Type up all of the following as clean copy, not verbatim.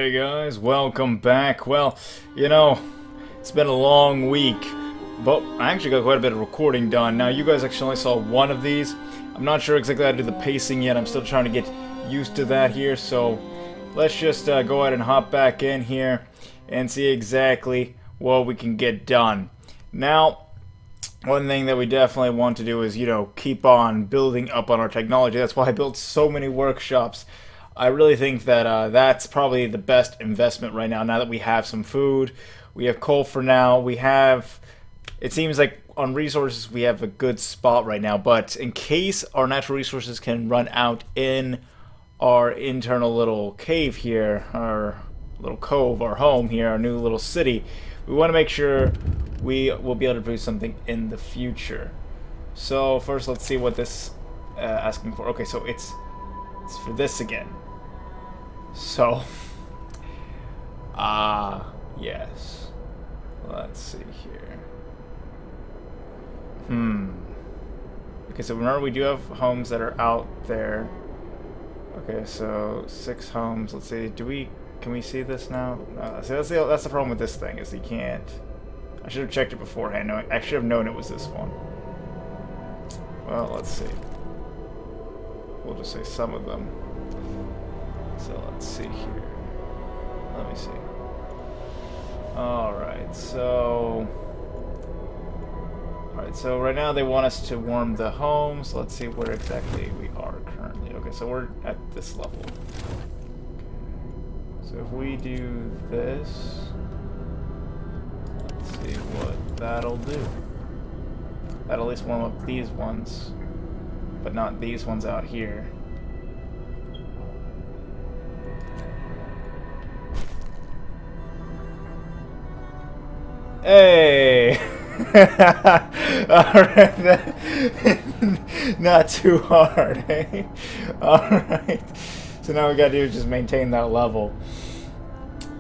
Hey guys, welcome back. Well, it's been a long week, but I actually got quite a bit of recording done. Now, you guys actually only saw one of these. I'm not sure exactly how to do the pacing yet. I'm still trying to get used to that here, so let's just go ahead and hop back in here and see exactly what we can get done. Now, one thing that we definitely want to do is, keep on building up on our technology. That's why I built so many workshops. I really think that that's probably the best investment right now that we have some food. We have coal for now. It seems like on resources, we have a good spot right now. But in case our natural resources can run out in our internal little cave here, our little cove, our home here, our new little city, we want to make sure we will be able to produce something in the future. So first, let's see what this asking for. Okay, so it's for this again. So, yes. Let's see here. Okay, so remember we do have homes that are out there. Okay, so 6 homes. Let's see. Can we see this now? See, that's the problem with this thing, is you can't. I should have checked it beforehand. I should have known it was this one. Well, let's see. We'll just say some of them. So let's see here. Let me see. Alright, so right now they want us to warm the homes. Let's see where exactly we are currently. Okay, so we're at this level. So if we do this, let's see what that'll do. That'll at least warm up these ones, but not these ones out here. Hey! Alright, not too hard, eh? Alright. So now we gotta do is just maintain that level.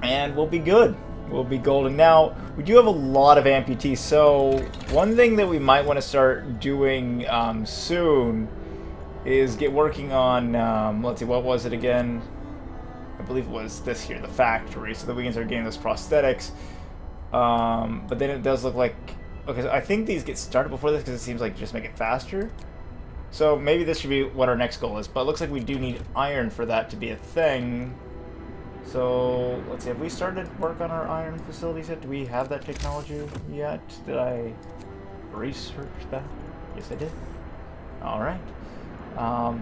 And we'll be good. We'll be golden. Now, we do have a lot of amputees, so one thing that we might want to start doing soon is get working on, let's see, what was it again? I believe it was this here, the factory, so that we can start getting those prosthetics. But then it does look like, okay, so I think these get started before this because it seems like just make it faster. So maybe this should be what our next goal is, but it looks like we do need iron for that to be a thing. So let's see, have we started work on our iron facilities yet? Do we have that technology yet? Did I research that? Yes, I did. Alright.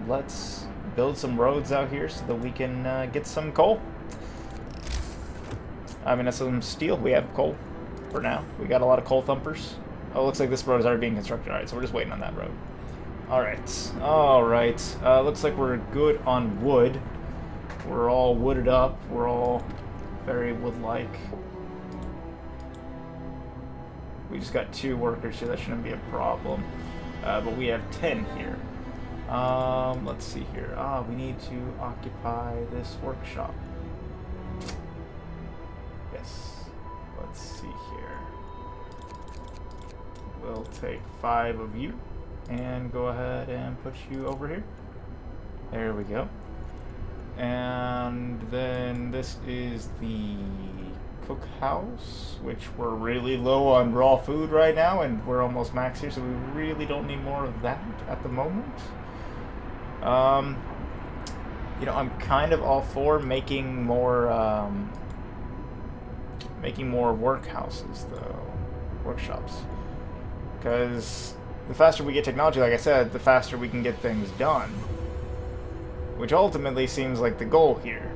Let's build some roads out here so that we can get some coal. I mean, that's some steel. We have coal for now. We got a lot of coal thumpers. Oh, it looks like this road is already being constructed. Alright, so we're just waiting on that road. Alright. Alright. Looks like we're good on wood. We're all wooded up. We're all very wood-like. We just got 2 workers here. That shouldn't be a problem. But we have 10 here. Let's see here. We need to occupy this workshop. Yes. Let's see here. We'll take 5 of you and go ahead and put you over here. There we go. And then this is the cookhouse, which we're really low on raw food right now, and we're almost max here, so we really don't need more of that at the moment. I'm kind of all for making more workhouses, though, workshops, because the faster we get technology, like I said, the faster we can get things done. Which ultimately seems like the goal here.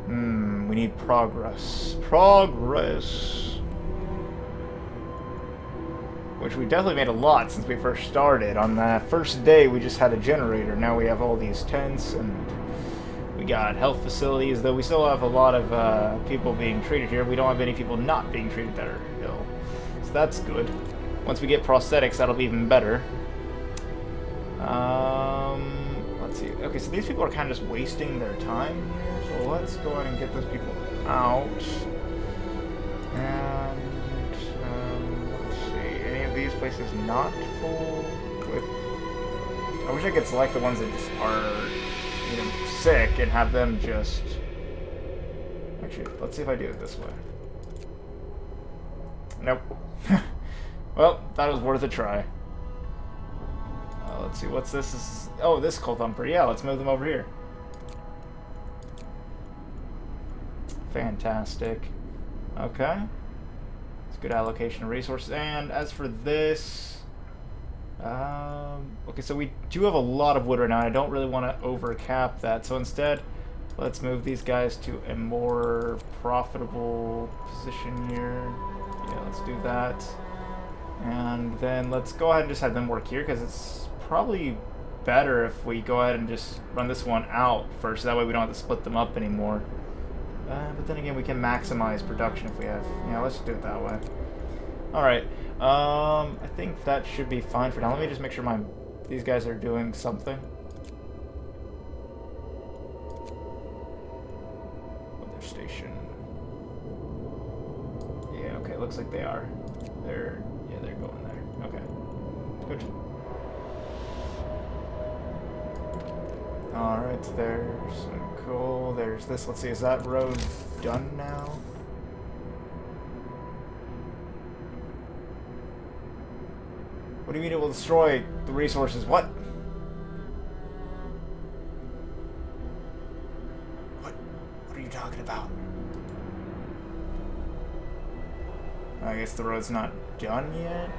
We need progress. Progress! Which we definitely made a lot since we first started. On the first day, we just had a generator. Now we have all these tents, and we got health facilities, though we still have a lot of people being treated here. We don't have any people not being treated that are ill. So that's good. Once we get prosthetics, that'll be even better. Let's see. Okay, so these people are kind of just wasting their time here. So let's go ahead and get those people out. And, let's see. Any of these places not full with... I wish I could select the ones that just are sick and have them just... Actually, let's see if I do it this way. Nope. Well, that was worth a try. Let's see, what's this? Oh, this Coal Thumper. Yeah, let's move them over here. Fantastic. Okay. It's good allocation of resources. And as for this... okay, so we do have a lot of wood right now. I don't really want to overcap that. So instead, let's move these guys to a more profitable position here. Yeah, let's do that. And then let's go ahead and just have them work here, because it's probably better if we go ahead and just run this one out first. That way we don't have to split them up anymore. But then again, we can maximize production if we have... Yeah, let's do it that way. Alright. I think that should be fine for now. Let me just make sure these guys are doing something. Weather station. Yeah, okay, looks like they are. They're going there. Okay. Good. Alright, there's some coal. There's this. Let's see, is that road done now? What do you mean it will destroy the resources? What? What are you talking about? I guess the road's not done yet?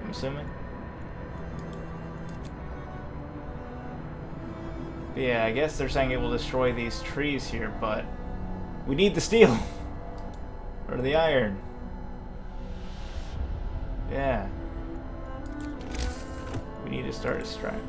I'm assuming. But yeah, I guess they're saying it will destroy these trees here, but we need the steel. Or the iron. Yeah. We need to start extracting it.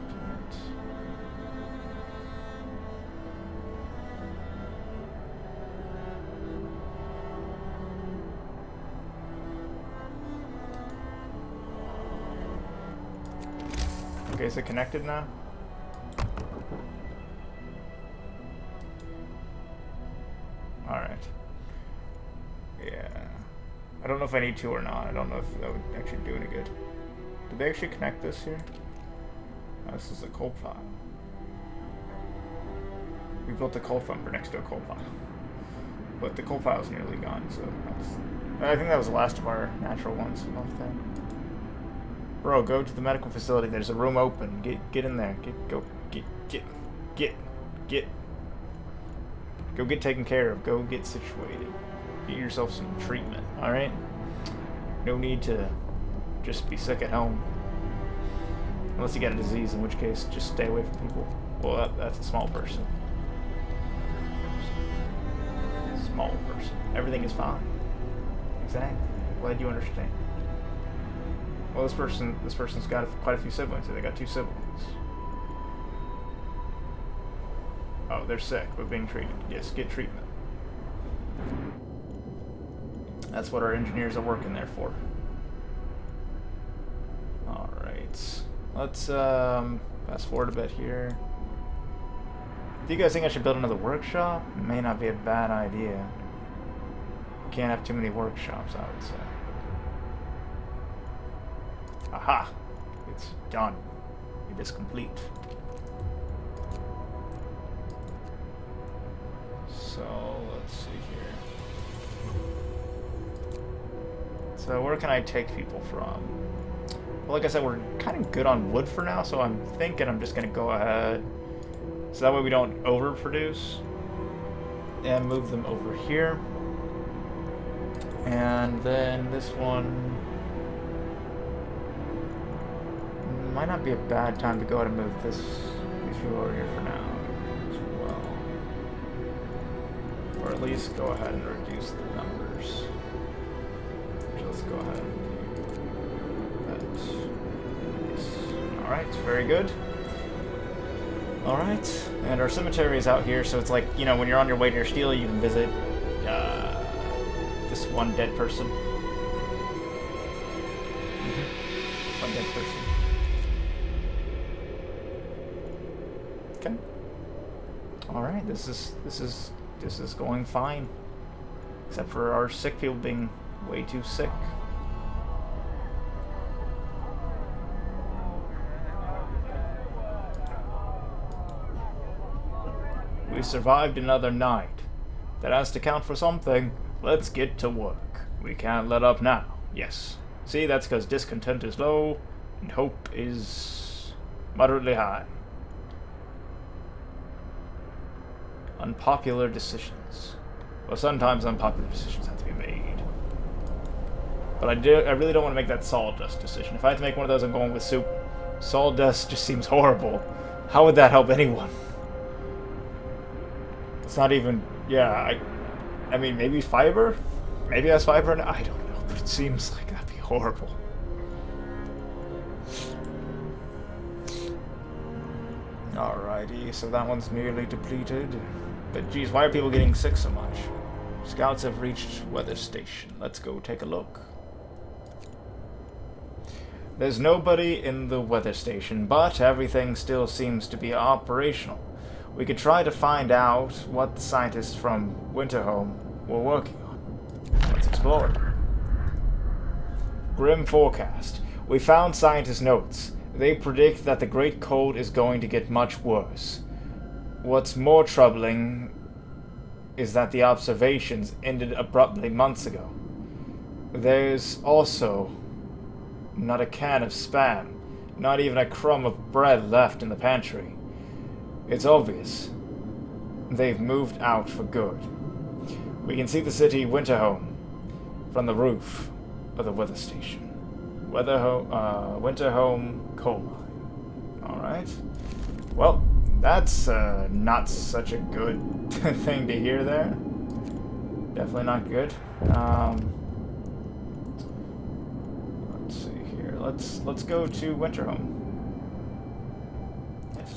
Okay, is it connected now? Alright. Yeah. I don't know if I need to or not. I don't know if that would actually do any good. Did they actually connect this here? Oh, this is a coal pile. We built a coal thumper next to a coal pile. But the coal pile is nearly gone, so that's... I think that was the last of our natural ones. Bro, go to the medical facility. There's a room open. Get in there. Go get taken care of. Go get situated. Get yourself some treatment, alright? No need to just be sick at home. Unless you got a disease, in which case, just stay away from people. Well, that's a small person. Small person. Everything is fine. Exactly. Glad you understand. Well, this person's got quite a few siblings, so they got 2 siblings. Oh, they're sick, but being treated. Yes, get treatment. That's what our engineers are working there for. Alright. Let's fast forward a bit here. Do you guys think I should build another workshop? It may not be a bad idea. Can't have too many workshops, I would say. Aha! It's done. It is complete. So, let's see here. So, where can I take people from? Well, like I said, we're kind of good on wood for now, so I'm thinking I'm just going to go ahead. So that way we don't overproduce. And move them over here. And then this one... might not be a bad time to go ahead and move these people over here for now as well. Or at least go ahead and reduce the numbers. So let's go ahead and do that. Yes. Alright, very good. Alright, and our cemetery is out here, so it's like, you know, when you're on your way to your steel, you can visit this one dead person. One dead person. Okay. Alright, this is going fine. Except for our sick people being way too sick. We survived another night. That has to count for something. Let's get to work. We can't let up now. Yes. See, that's because discontent is low and hope is moderately high. Unpopular decisions. Well, sometimes unpopular decisions have to be made. But I really don't want to make that sawdust decision. If I have to make one of those, I'm going with soup. Sawdust just seems horrible. How would that help anyone? It's not even... Yeah, I mean, maybe fiber? Maybe that's fiber? I don't know, but it seems like that'd be horrible. Alrighty, so that one's nearly depleted. But geez, why are people getting sick so much? Scouts have reached weather station. Let's go take a look. There's nobody in the weather station, but everything still seems to be operational. We could try to find out what the scientists from Winterhome were working on. Let's explore. Grim forecast. We found scientists' notes. They predict that the Great Cold is going to get much worse. What's more troubling is that the observations ended abruptly months ago. There's also not a can of Spam, not even a crumb of bread left in the pantry. It's obvious. They've moved out for good. We can see the city Winterhome from the roof of the weather station. Winterhome coal mine. Alright. Well, that's not such a good thing to hear there. Definitely not good. Let's see here. Let's go to Winterhome. Yes,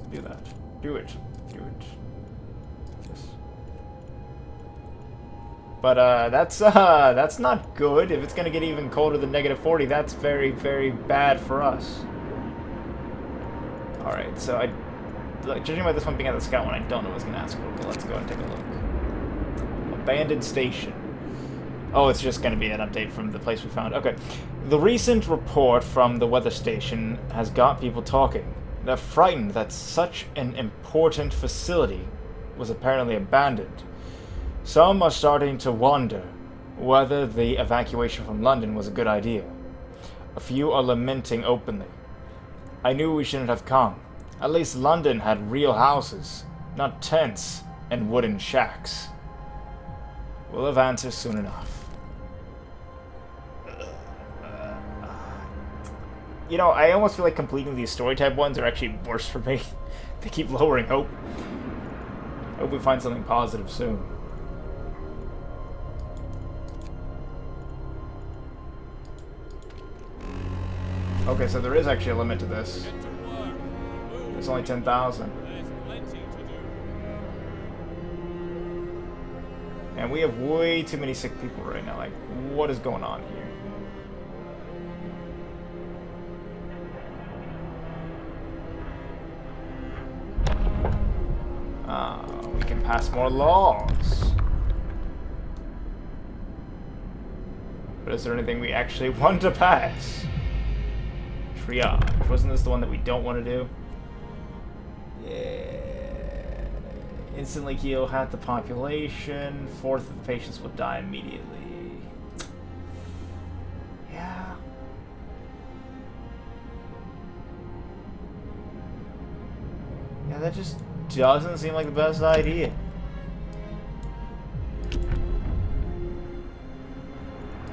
do that. Do it. Do it. Yes. But that's not good. If it's gonna get even colder than -40, that's very, very bad for us. Alright, so judging by this one being at the scout one, I don't know what's gonna ask for. Okay, let's go and take a look. Abandoned station. Oh, it's just gonna be an update from the place we found. Okay. The recent report from the weather station has got people talking. They're frightened that such an important facility was apparently abandoned. Some are starting to wonder whether the evacuation from London was a good idea. A few are lamenting openly. I knew we shouldn't have come. At least London had real houses, not tents and wooden shacks. We'll have answers soon enough. You know, I almost feel like completing these story type ones are actually worse for me. They keep lowering hope. I hope we find something positive soon. Okay, so there is actually a limit to this. It's only 10,000. And we have way too many sick people right now. Like, what is going on here? We can pass more laws. But is there anything we actually want to pass? Triage. Wasn't this the one that we don't want to do? Yeah. Instantly heal half the population. 1/4 of the patients will die immediately. Yeah. Yeah, that just doesn't seem like the best idea.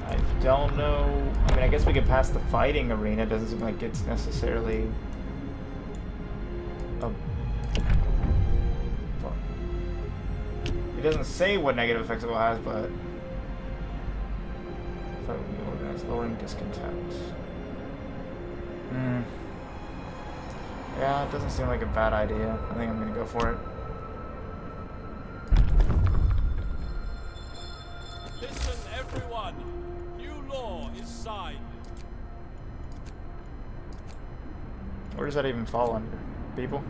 I don't know. I mean, I guess we could pass the fighting arena. It doesn't seem like it's necessarily it doesn't say what negative effects it will have, but organized, lowering discontent. Yeah, it doesn't seem like a bad idea. I think I'm gonna go for it. Listen, everyone. New law is signed. Where does that even fall under? People?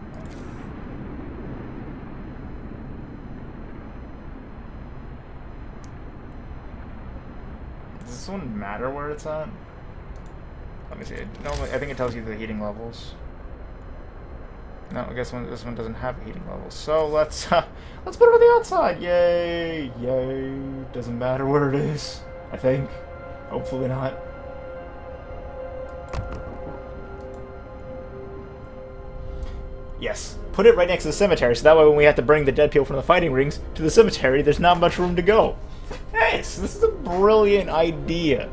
Does this one matter where it's at? Let me see. Normally, I think it tells you the heating levels. No, I guess this one doesn't have a heating level. So let's put it on the outside. Yay! Yay! Doesn't matter where it is. I think. Hopefully not. Yes. Put it right next to the cemetery, so that way when we have to bring the dead people from the fighting rings to the cemetery, there's not much room to go. Nice! This is a brilliant idea.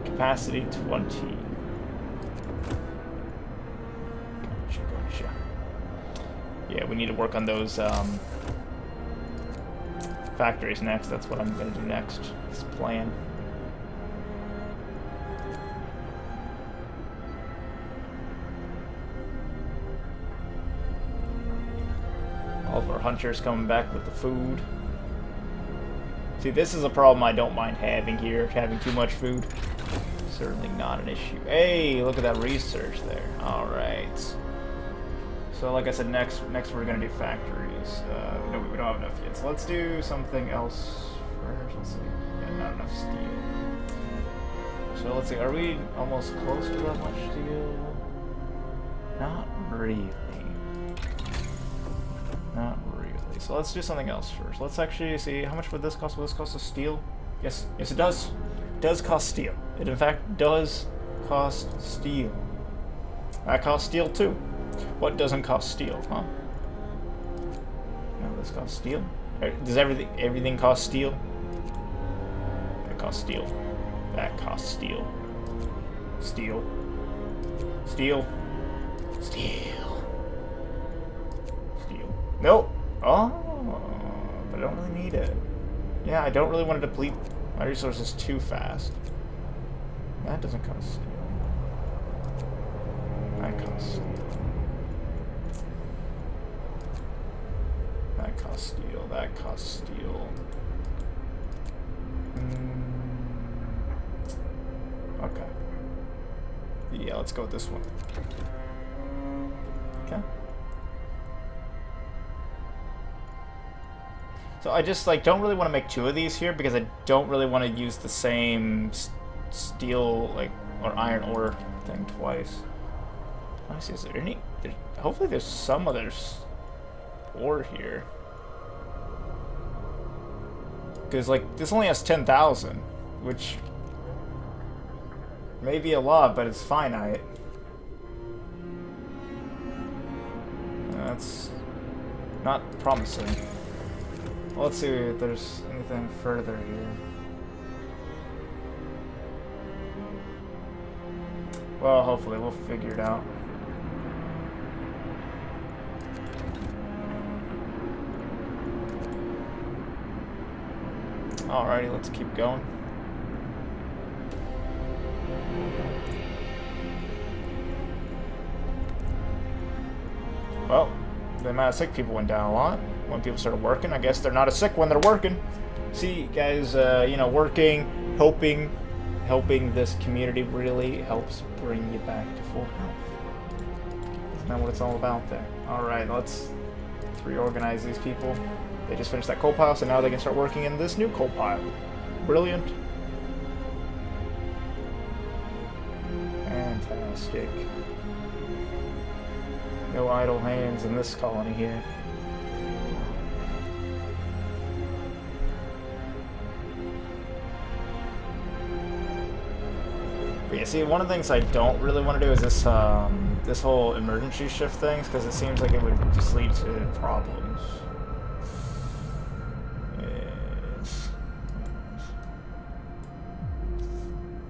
Capacity 20. Gotcha. Yeah, we need to work on those factories next. That's what I'm going to do next. This plan. All of our hunters coming back with the food. See, this is a problem I don't mind having here, having too much food. Certainly not an issue. Hey, look at that research there. Alright. So like I said, next we're going to do factories. No, we don't have enough yet. So let's do something else first. Let's see. Yeah, not enough steel. So let's see, are we almost close to that much steel? Not really. Not really. So let's do something else first. Let's actually see, how much would this cost? Will this cost us steel? Yes, yes it does. It does cost steel. It in fact does cost steel. That costs steel too. What doesn't cost steel, huh? No, this costs steel. Does everything cost steel? That costs steel. That costs steel. Steel. Steel. Steel. Steel. Nope. Oh, but I don't really need it. Yeah, I don't really want to deplete my resources too fast. That doesn't cost steel. That costs steel. That costs steel. That costs steel. Okay. Yeah, let's go with this one. Okay. So I just don't really want to make two of these here because I don't really want to use the same steel or iron ore thing twice. Let me see, is there any? Hopefully there's some other ore here. Because this only has 10,000, which may be a lot, but it's finite. That's not promising. Well, let's see if there's anything further here. Well, hopefully we'll figure it out. Alrighty, let's keep going. Well, the amount of sick people went down a lot when people started working. I guess they're not as sick when they're working. See, guys, working, helping this community really helps bring you back to full health. Isn't that what it's all about there? Alright, let's reorganize these people. They just finished that coal pile, so now they can start working in this new coal pile. Brilliant. Fantastic. No idle hands in this colony here. But yeah, see, one of the things I don't really want to do is this this whole emergency shift things, because it seems like it would just lead to problems. Yes.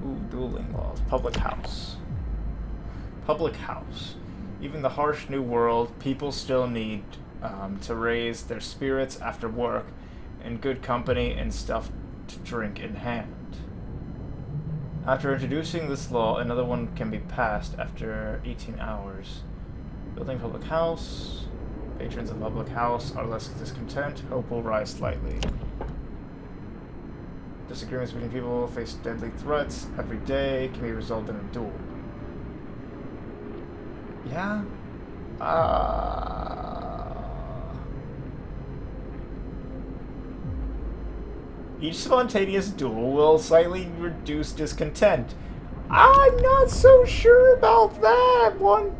Ooh, dueling laws. Public house. Public house. Even the harsh new world, people still need to raise their spirits after work, and good company and stuff to drink in hand. After introducing this law, another one can be passed after 18 hours. Building public house. Patrons of the public house are less discontent. Hope will rise slightly. Disagreements between people face deadly threats every day can be resolved in a duel. Yeah? Each spontaneous duel will slightly reduce discontent. I'm not so sure about that one.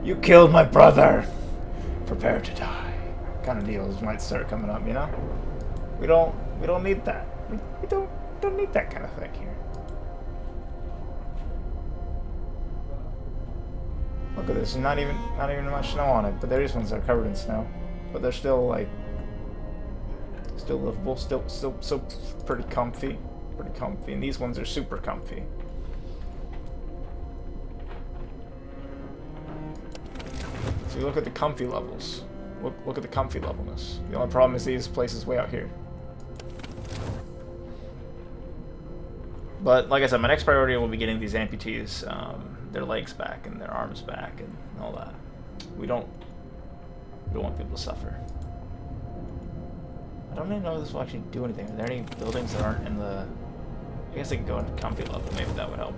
You killed my brother. Prepare to die. Kind of deals might start coming up, you know? We don't need that. We don't need that kind of thing here. Look at this, not even much snow on it, but there is ones that are covered in snow. But they're still like still livable, still pretty comfy. And these ones are super comfy. So you look at the comfy levels. Look at the comfy levelness. The only problem is these places way out here. But like I said, my next priority will be getting these amputees their legs back and their arms back and all that. We don't want people to suffer. I don't even know if this will actually do anything. Are there any buildings that aren't in the... I guess I could go into comfy level. Maybe that would help.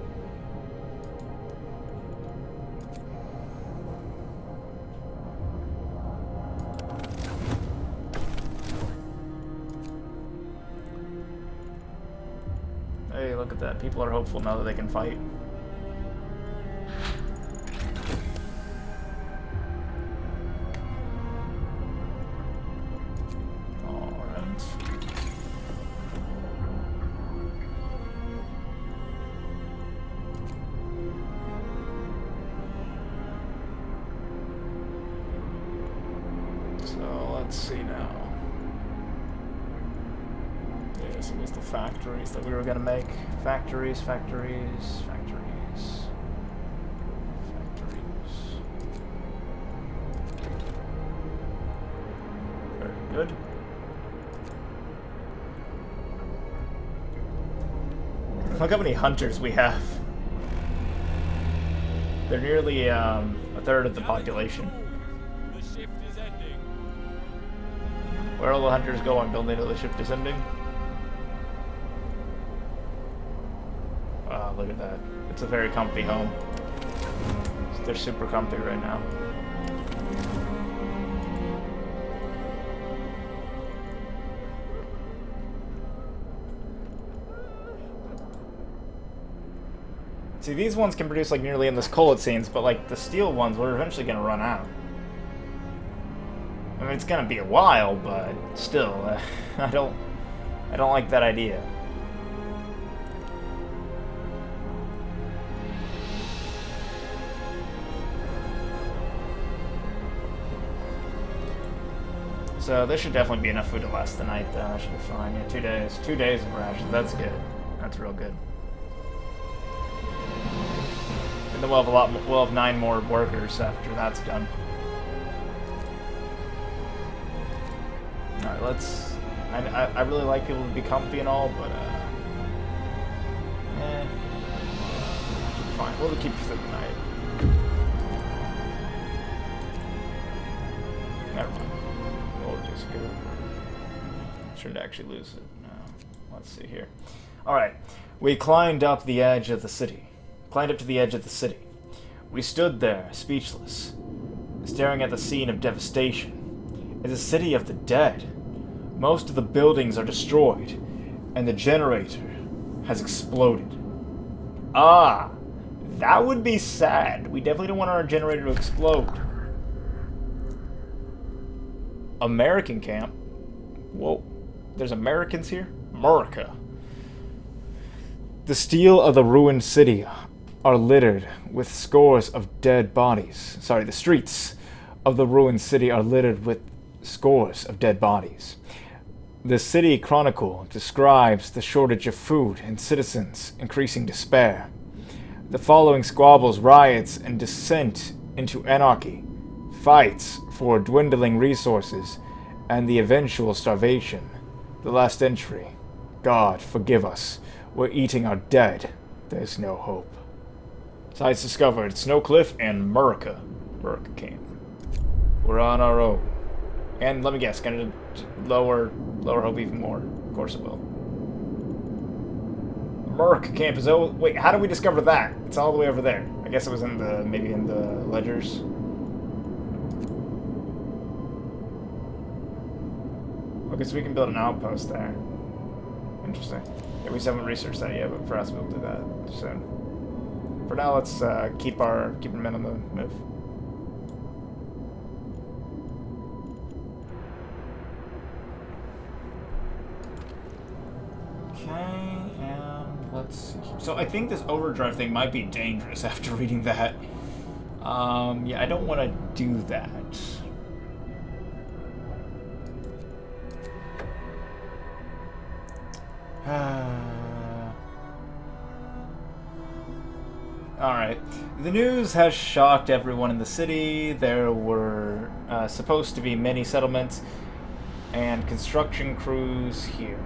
Hey, look at that. People are hopeful now that they can fight. Alright. So, let's see now. This was the factories that we were gonna make. Factories. Very good. Look how many hunters we have. They're nearly a third of the population. The shift is ending. Where are all the hunters going? Don't they know the shift is ending? Wow, look at that. It's a very comfy home. They're super comfy right now. See, these ones can produce like nearly endless collet scenes, but like the steel ones, we're eventually gonna run out. I mean, it's gonna be a while, but still, I don't like that idea. So this should definitely be enough food to last the night, though. That should be fine. Yeah, 2 days. 2 days of rations. That's good. That's real good. And then we'll have 9 more workers after that's done. All right, let's. I really like people to be comfy and all, but should be fine. We'll keep it for the night. Never mind. Good. Shouldn't actually lose it. No. Let's see here. Alright. We climbed up the edge of the city. Climbed up to the edge of the city. We stood there, speechless, staring at the scene of devastation. It's a city of the dead. Most of the buildings are destroyed, and the generator has exploded. Ah! That would be sad. We definitely don't want our generator to explode. American camp? Whoa. There's Americans here? America. The steel of the ruined city are littered with scores of dead bodies. Sorry, the streets of the ruined city are littered with scores of dead bodies. The City Chronicle describes the shortage of food and citizens' increasing despair. The following squabbles, riots, and descent into anarchy, fights for dwindling resources, and the eventual starvation. The last entry. God, forgive us. We're eating our dead. There's no hope. Sites discovered. Snowcliff and America. America camp. We're on our own. And let me guess, gonna lower hope even more. Of course it will. America camp is over. Wait, how did we discover that? It's all the way over there. I guess it was in the maybe in the ledgers. Okay, so we can build an outpost there. Interesting. Yeah, we still haven't researched that yet, but perhaps we'll do that soon. For now, let's keep our men on the move. Okay, and let's see. So I think this overdrive thing might be dangerous after reading that. Yeah, I don't want to do that. Alright. The news has shocked everyone in the city. There were supposed to be many settlements and construction crews here.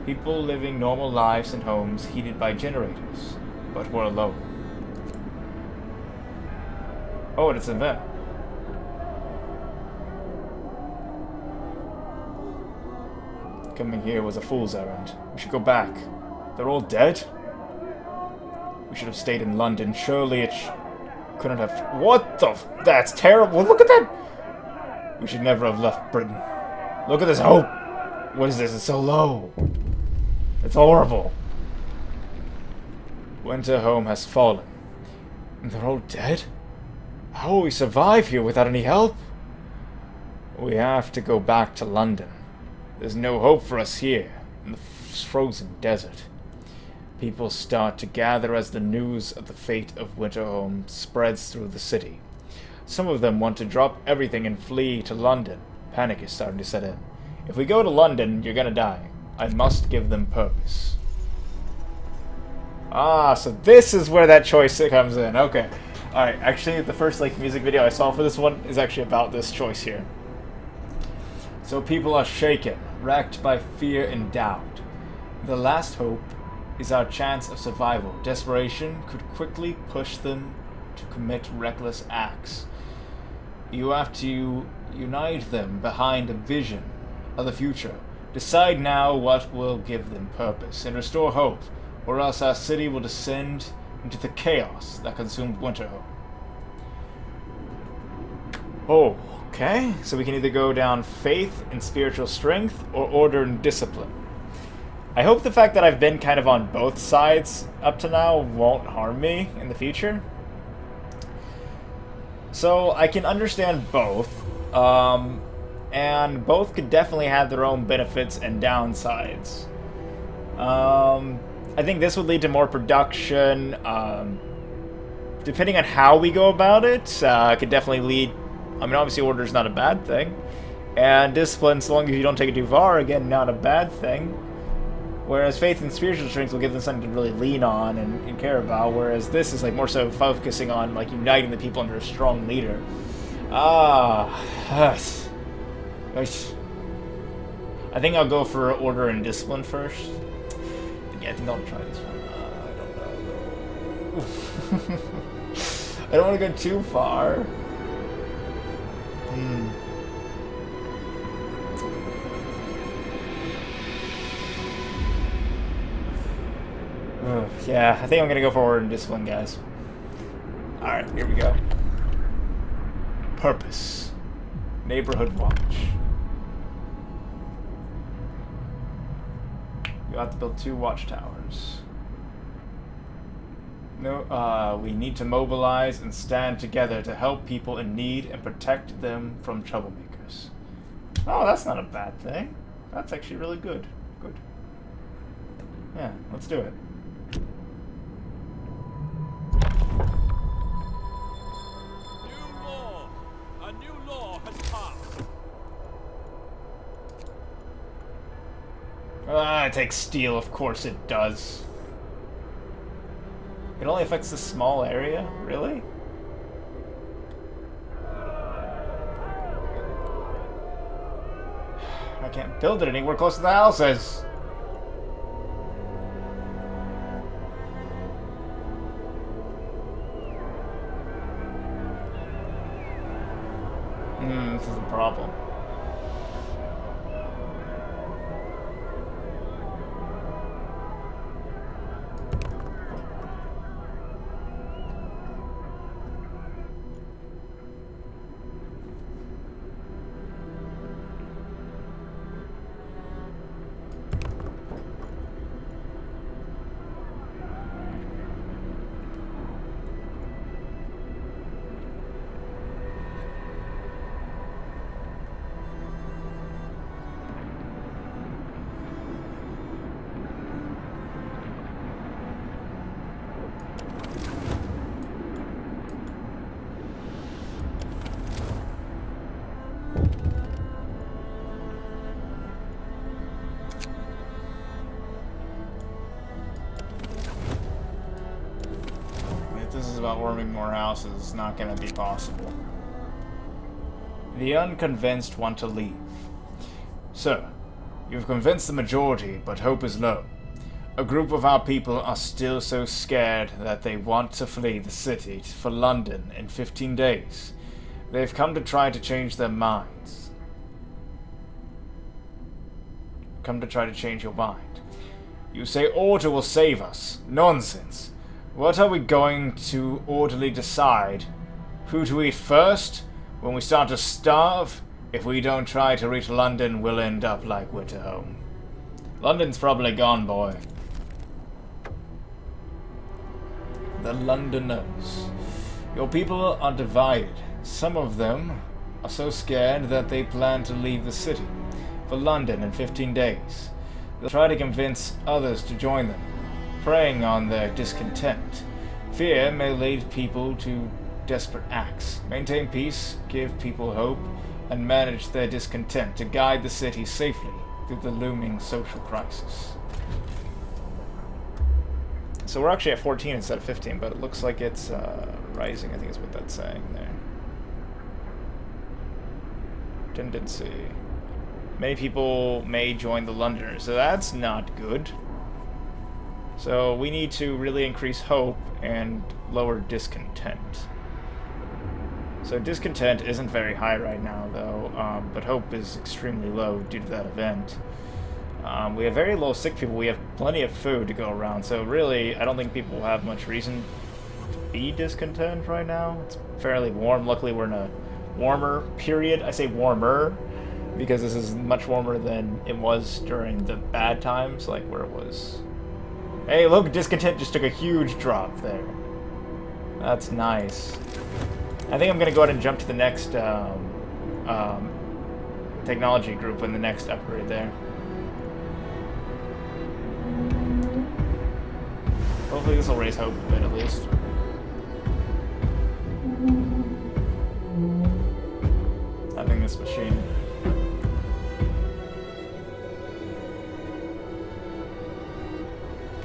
People living normal lives in homes heated by generators, but were alone. Oh, and it's an event. Coming here was a fool's errand. We should go back. They're all dead? We should have stayed in London. Surely it couldn't have... What the... That's terrible. Look at that! We should never have left Britain. Look at this hope! What is this? It's so low. It's horrible. Winterhome has fallen. And they're all dead? How will we survive here without any help? We have to go back to London. There's no hope for us here, in the frozen desert. People start to gather as the news of the fate of Winterhome spreads through the city. Some of them want to drop everything and flee to London. Panic is starting to set in. If we go to London, you're gonna die. I must give them purpose. Ah, so this is where that choice comes in. Okay. Alright, actually, the first music video I saw for this one is actually about this choice here. So people are shaken, racked by fear and doubt. The last hope is our chance of survival. Desperation could quickly push them to commit reckless acts. You have to unite them behind a vision of the future. Decide now what will give them purpose and restore hope, or else our city will descend into the chaos that consumed Winterhome. Oh, okay. So we can either go down faith and spiritual strength, or order and discipline. I hope the fact that I've been kind of on both sides up to now won't harm me in the future. So I can understand both, and both could definitely have their own benefits and downsides. I think this would lead to more production. Depending on how we go about it, could definitely lead... I mean, obviously order is not a bad thing. And discipline, so long as you don't take it too far, again, not a bad thing. Whereas faith and spiritual strength will give them something to really lean on and care about, whereas this is more so focusing on uniting the people under a strong leader. Yes. I think I'll go for order and discipline first. Yeah, I think I'll try this one. I don't know. I don't want to go too far. Yeah, I think I'm gonna go for order and discipline, guys. Alright, here we go. Purpose. Neighborhood watch. You have to build 2 watchtowers. No, we need to mobilize and stand together to help people in need and protect them from troublemakers. Oh, that's not a bad thing. That's actually really good. Good. Yeah, let's do it. A new law has passed. It takes steel, of course it does. It only affects a small area? Really? I can't build it anywhere close to the houses. This is a problem. about warming more houses is not going to be possible. The unconvinced want to leave. Sir, you've convinced the majority, but hope is low. A group of our people are still so scared that they want to flee the city for London in 15 days. They've come to try to change their minds. Come to try to change your mind. You say order will save us. Nonsense. What are we going to orderly decide? Who to eat first? When we start to starve? If we don't try to reach London, we'll end up like Winterhome. London's probably gone, boy. The Londoners. Your people are divided. Some of them are so scared that they plan to leave the city for London in 15 days. They'll try to convince others to join them, preying on their discontent. Fear may lead people to desperate acts. Maintain peace, give people hope, and manage their discontent to guide the city safely through the looming social crisis. So we're actually at 14 instead of 15, but it looks like it's rising, I think is what that's saying there. Tendency. Many people may join the Londoners, so that's not good. So we need to really increase hope and lower discontent. So discontent isn't very high right now, though, but hope is extremely low due to that event. We have very low sick people. We have plenty of food to go around, so really, I don't think people have much reason to be discontent right now. It's fairly warm. Luckily, we're in a warmer period. I say warmer because this is much warmer than it was during the bad times, like where it was. Hey, look, discontent just took a huge drop there. That's nice. I think I'm going to go ahead and jump to the next technology group in the next upgrade there. Hopefully this will raise hope a bit at least. Having this machine.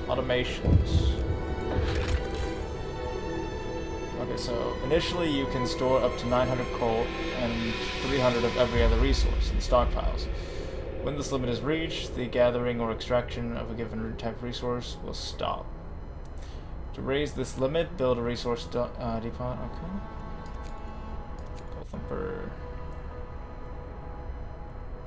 Automations. Okay, so initially you can store up to 900 coal and 300 of every other resource in stockpiles. When this limit is reached, the gathering or extraction of a given type of resource will stop. To raise this limit, build a resource depot. Okay. Coal thumper.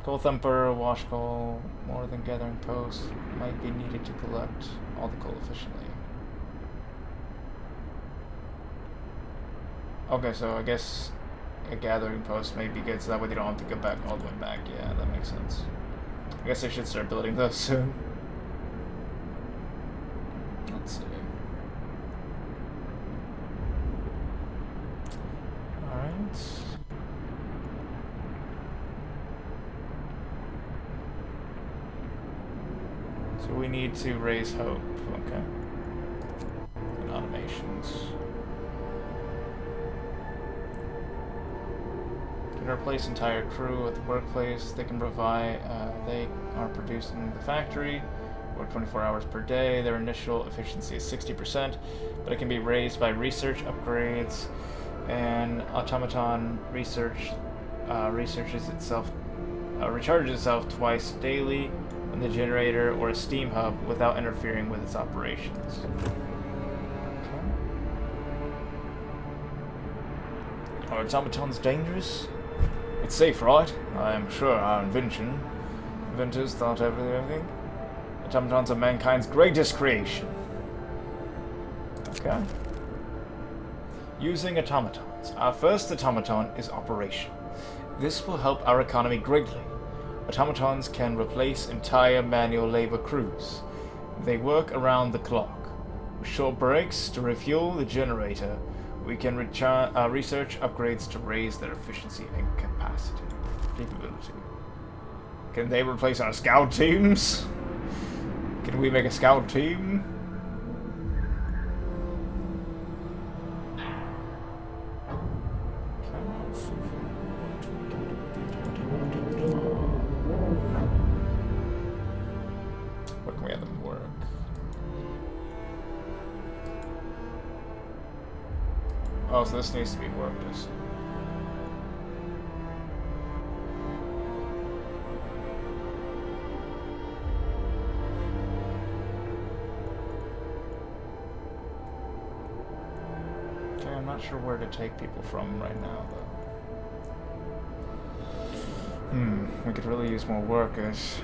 Coal thumper, wash coal, more than gathering posts might be needed to collect all the coal efficiently. Okay, so I guess a gathering post may be good, so that way they don't have to go back all the way back. Yeah, that makes sense. I guess I should start building those soon. Let's see. Alright. So we need to raise hope, okay. And automations. Can replace entire crew at the workplace. They can provide, they are produced in the factory, work 24 hours per day. Their initial efficiency is 60%, but it can be raised by research upgrades, and automaton recharges itself twice daily on the generator or a steam hub without interfering with its operations. Okay. Are automatons dangerous? It's safe, right? I am sure our inventors thought everything. Automatons are mankind's greatest creation. Okay. Using automatons. Our first automaton is operation. This will help our economy greatly. Automatons can replace entire manual labor crews. They work around the clock. With short breaks to refuel the generator, we can research upgrades to raise their efficiency and capability. Can they replace our scout teams? Can we make a scout team? Where can we have them work? Oh, so this needs to be worked. Okay, I'm not sure where to take people from right now, though. We could really use more workers.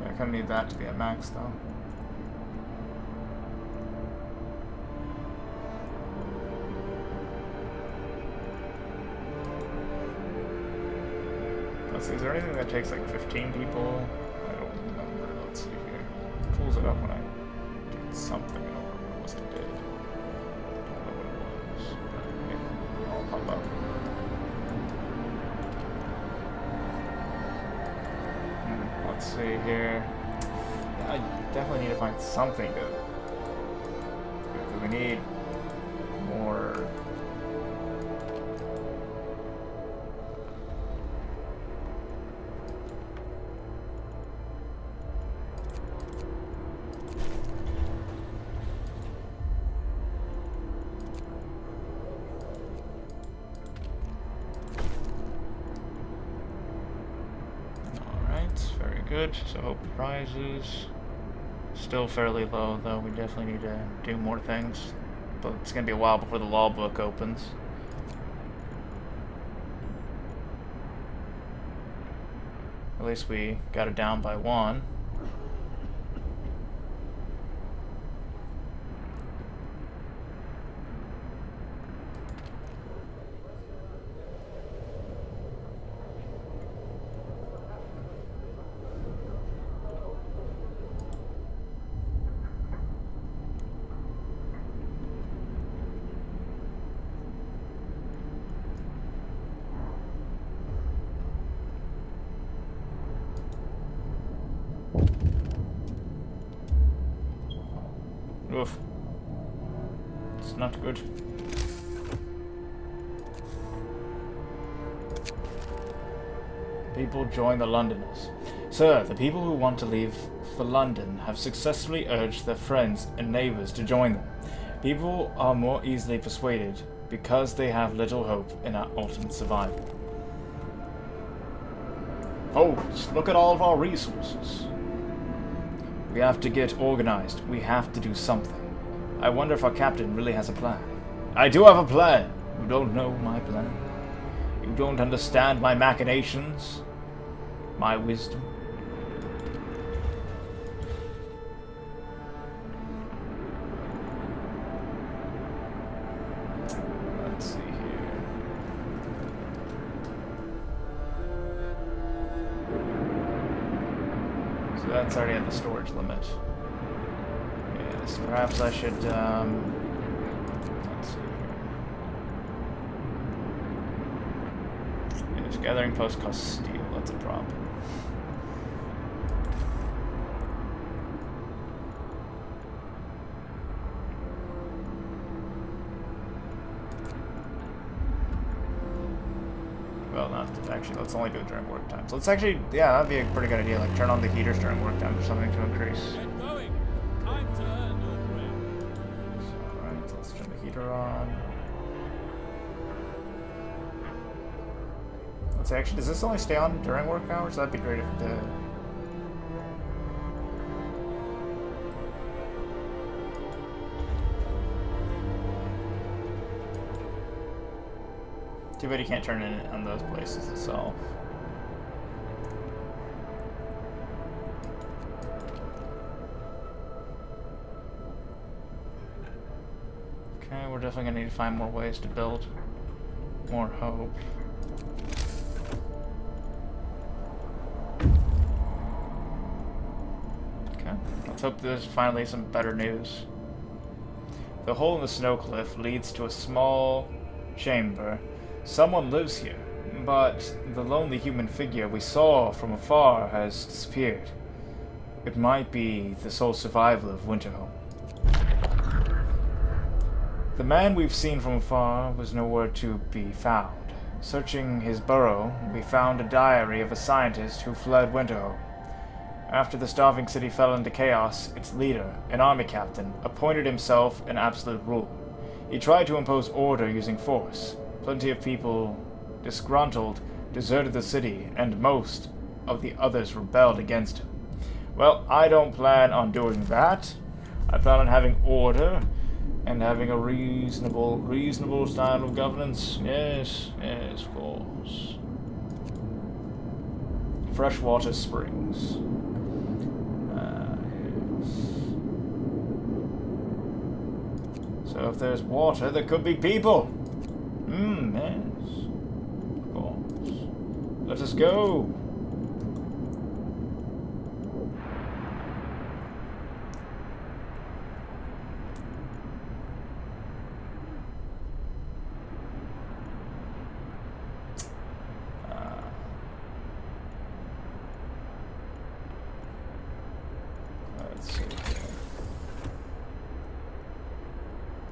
I kind of need that to be at max, though. Let's see, is there anything that takes like 15 people? I don't remember. Let's see here. It pulls it up when I did something. I don't remember what it was I did. Don't know what it was. Maybe I'll pop up. Let's see here. Yeah, I definitely need to find something to. Because we need more. Good, so hope prizes still fairly low, though we definitely need to do more things, but it's gonna be a while before the law book opens. At least we got it down by 1. Oof. It's not good. People join the Londoners. Sir, the people who want to leave for London have successfully urged their friends and neighbors to join them. People are more easily persuaded because they have little hope in our ultimate survival. Folks, look at all of our resources. We have to get organized. We have to do something. I wonder if our captain really has a plan. I do have a plan. You don't know my plan. You don't understand my machinations. My wisdom. Let's see here. So that's already at the storage limit. Yes, perhaps I should, let's see here. Yes, gathering post costs steel, that's a problem. Well, not actually, let's only do it during work time. So let's actually, yeah, that'd be a pretty good idea, like turn on the heaters during work time or something to increase. Get going. Time to earn your bread. Alright, so let's turn the heater on. Let's see, actually, does this only stay on during work hours? That'd be great if it did. Too bad you can't turn it on those places itself. Okay, we're definitely gonna need to find more ways to build more hope. Okay, let's hope there's finally some better news. The hole in the snow cliff leads to a small chamber. Someone lives here, but the lonely human figure we saw from afar has disappeared. It might be the sole survivor of Winterhome. The man we've seen from afar was nowhere to be found. Searching his burrow, we found a diary of a scientist who fled Winterhold. After the starving city fell into chaos, its leader, an army captain, appointed himself an absolute ruler. He tried to impose order using force. Plenty of people, disgruntled, deserted the city, and most of the others rebelled against him. Well, I don't plan on doing that. I plan on having order and having a reasonable style of governance. Yes, of course. Freshwater springs. Yes. So if there's water, there could be people. Yes. Of course. Let us go. Let's see here.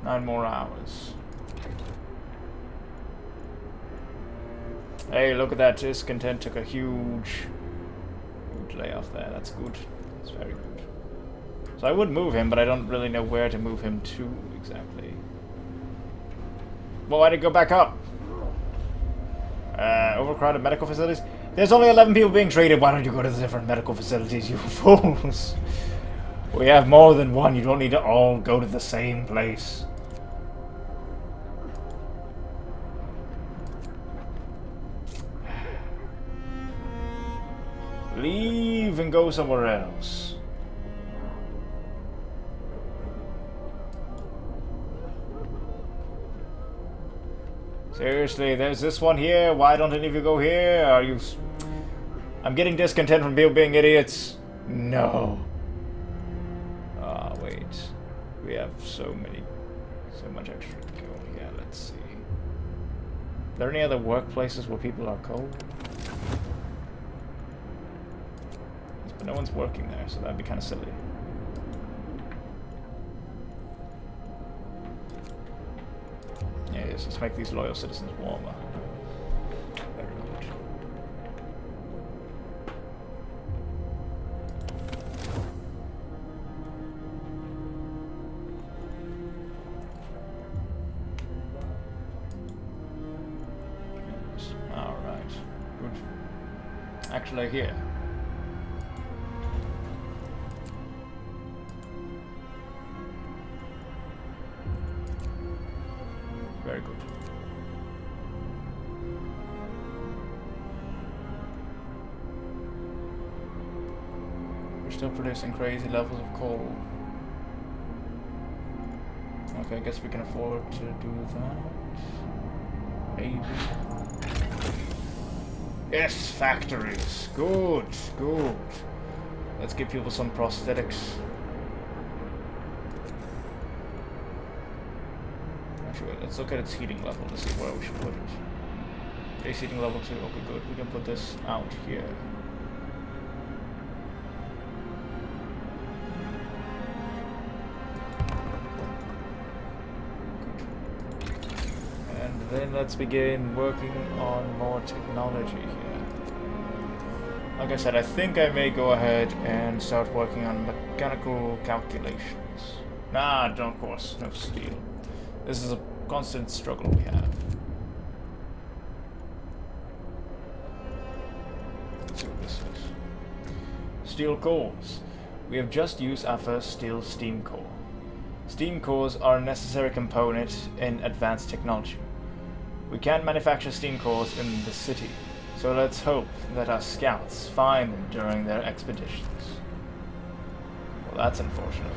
9 more hours. Hey, look at that. Discontent took a huge layoff there. That's good. That's very good. So I would move him, but I don't really know where to move him to exactly. Well, why did it go back up? Overcrowded medical facilities? There's only 11 people being treated. Why don't you go to the different medical facilities, you fools? We have more than one. You don't need to all go to the same place. Leave and go somewhere else. Seriously, there's this one here. Why don't any of you go here? Are you... I'm getting discontent from people being idiots. No. Ah, wait. We have so much extra to go. Yeah, let's see. Are there any other workplaces where people are cold? But no one's working there, so that'd be kind of silly. Yes, let's make these loyal citizens warmer. Very good. Yes. Alright. Good. Actually, here. Very good. We're still producing crazy levels of coal. Okay, I guess we can afford to do that. Maybe. Yes, factories. Good, good. Let's give people some prosthetics. Let's look at its heating level to see where we should put it. Base heating level 2. Okay, good. We can put this out here. Good. And then let's begin working on more technology here. Like I said, I think I may go ahead and start working on mechanical calculations. Nah, don't, of course. No steel. This is a constant struggle we have. Let's see what this is. Steel cores. We have just used our first steel steam core. Steam cores are a necessary component in advanced technology. We can't manufacture steam cores in the city, so let's hope that our scouts find them during their expeditions. Well, that's unfortunate.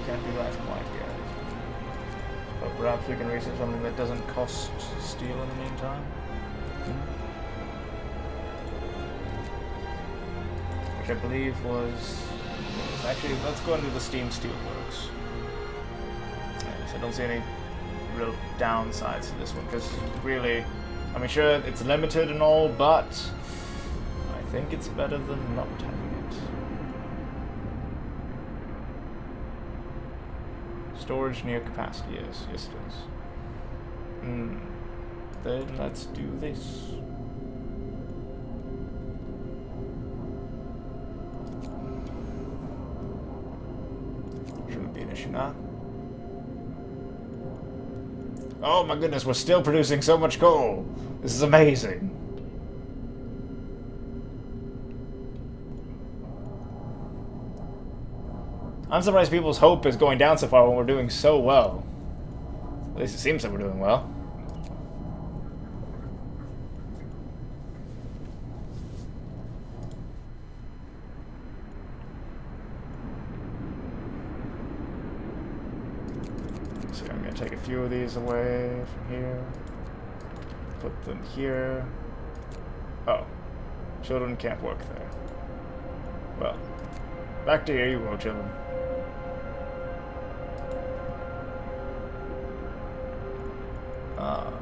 Can't do that quite yet. But perhaps we can research something that doesn't cost steel in the meantime. Which I believe was... Actually, let's go into the steam steelworks. So I don't see any real downsides to this one, because really, I mean, sure, it's limited and all, but I think it's better than not having it. Storage near capacity, yes. Yes, it is. Then let's do this. Shouldn't be an issue now. Oh my goodness, we're still producing so much coal! This is amazing! I'm surprised people's hope is going down so far when we're doing so well. At least it seems that we're doing well. So I'm going to take a few of these away from here. Put them here. Oh. Children can't work there. Well. Back to here you go, children.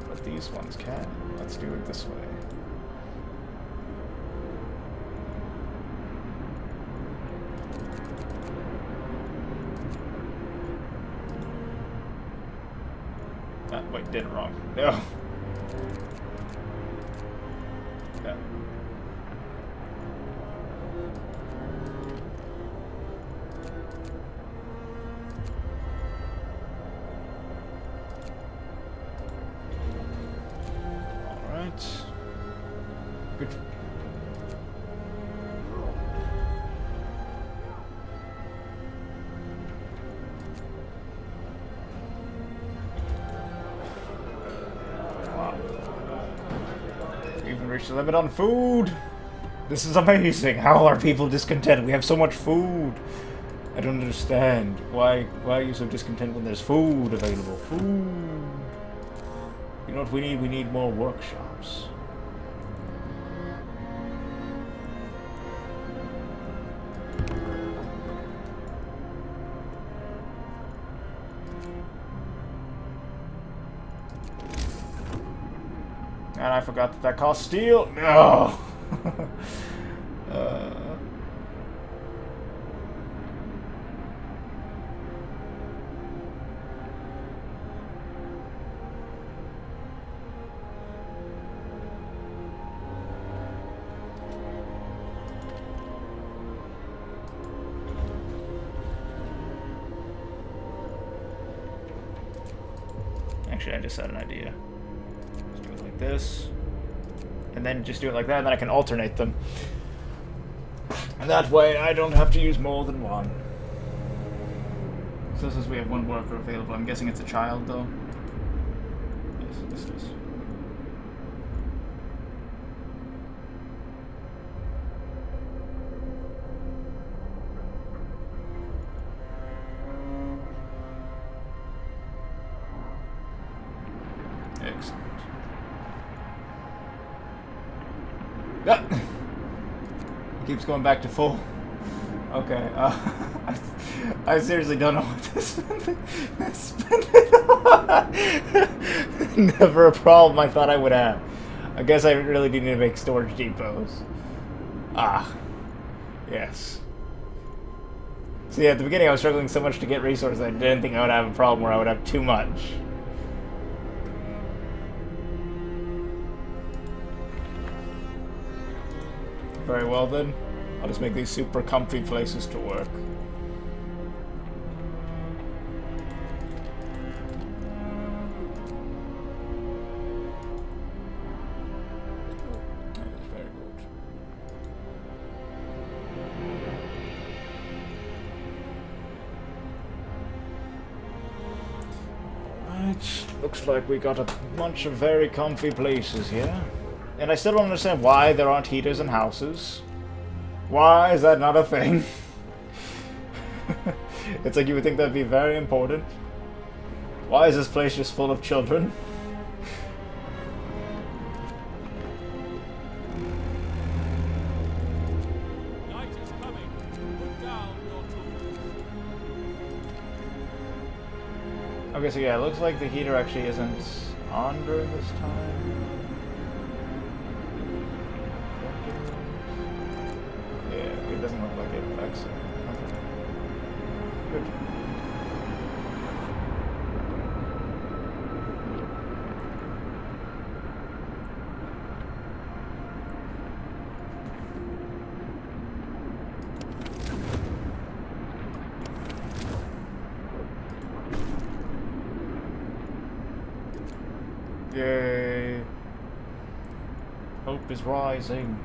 But these ones can. Let's do it this way. Wait, did it wrong. No. Yeah. Good. Wow. We even reached the limit on food. This is amazing. How are people discontent? We have so much food. I don't understand. Why are you so discontent when there's food available? Food. You know what we need? We need more workshops. And I forgot that that costs steel. No. Actually, I just had an idea. Let's do it like this. And then just do it like that, and then I can alternate them. And that way, I don't have to use more than one. So this is we have one worker available. I'm guessing it's a child, though. Yes, this is. Excellent. Ah! It keeps going back to full. Okay, I seriously don't know what to spend it on. Never a problem I thought I would have. I guess I really do need to make storage depots. Ah. Yes. See, at the beginning I was struggling so much to get resources I didn't think I would have a problem where I would have too much. Very well then. I'll just make these super comfy places to work. That is very good. Alright, looks like we got a bunch of very comfy places here. And I still don't understand why there aren't heaters in houses. Why is that not a thing? It's like you would think that'd be very important. Why is this place just full of children? Night is coming. Put down your tools. Okay, so yeah, it looks like the heater actually isn't on during this time. It doesn't look like it affects it. Okay. Good. Yay. Hope is rising.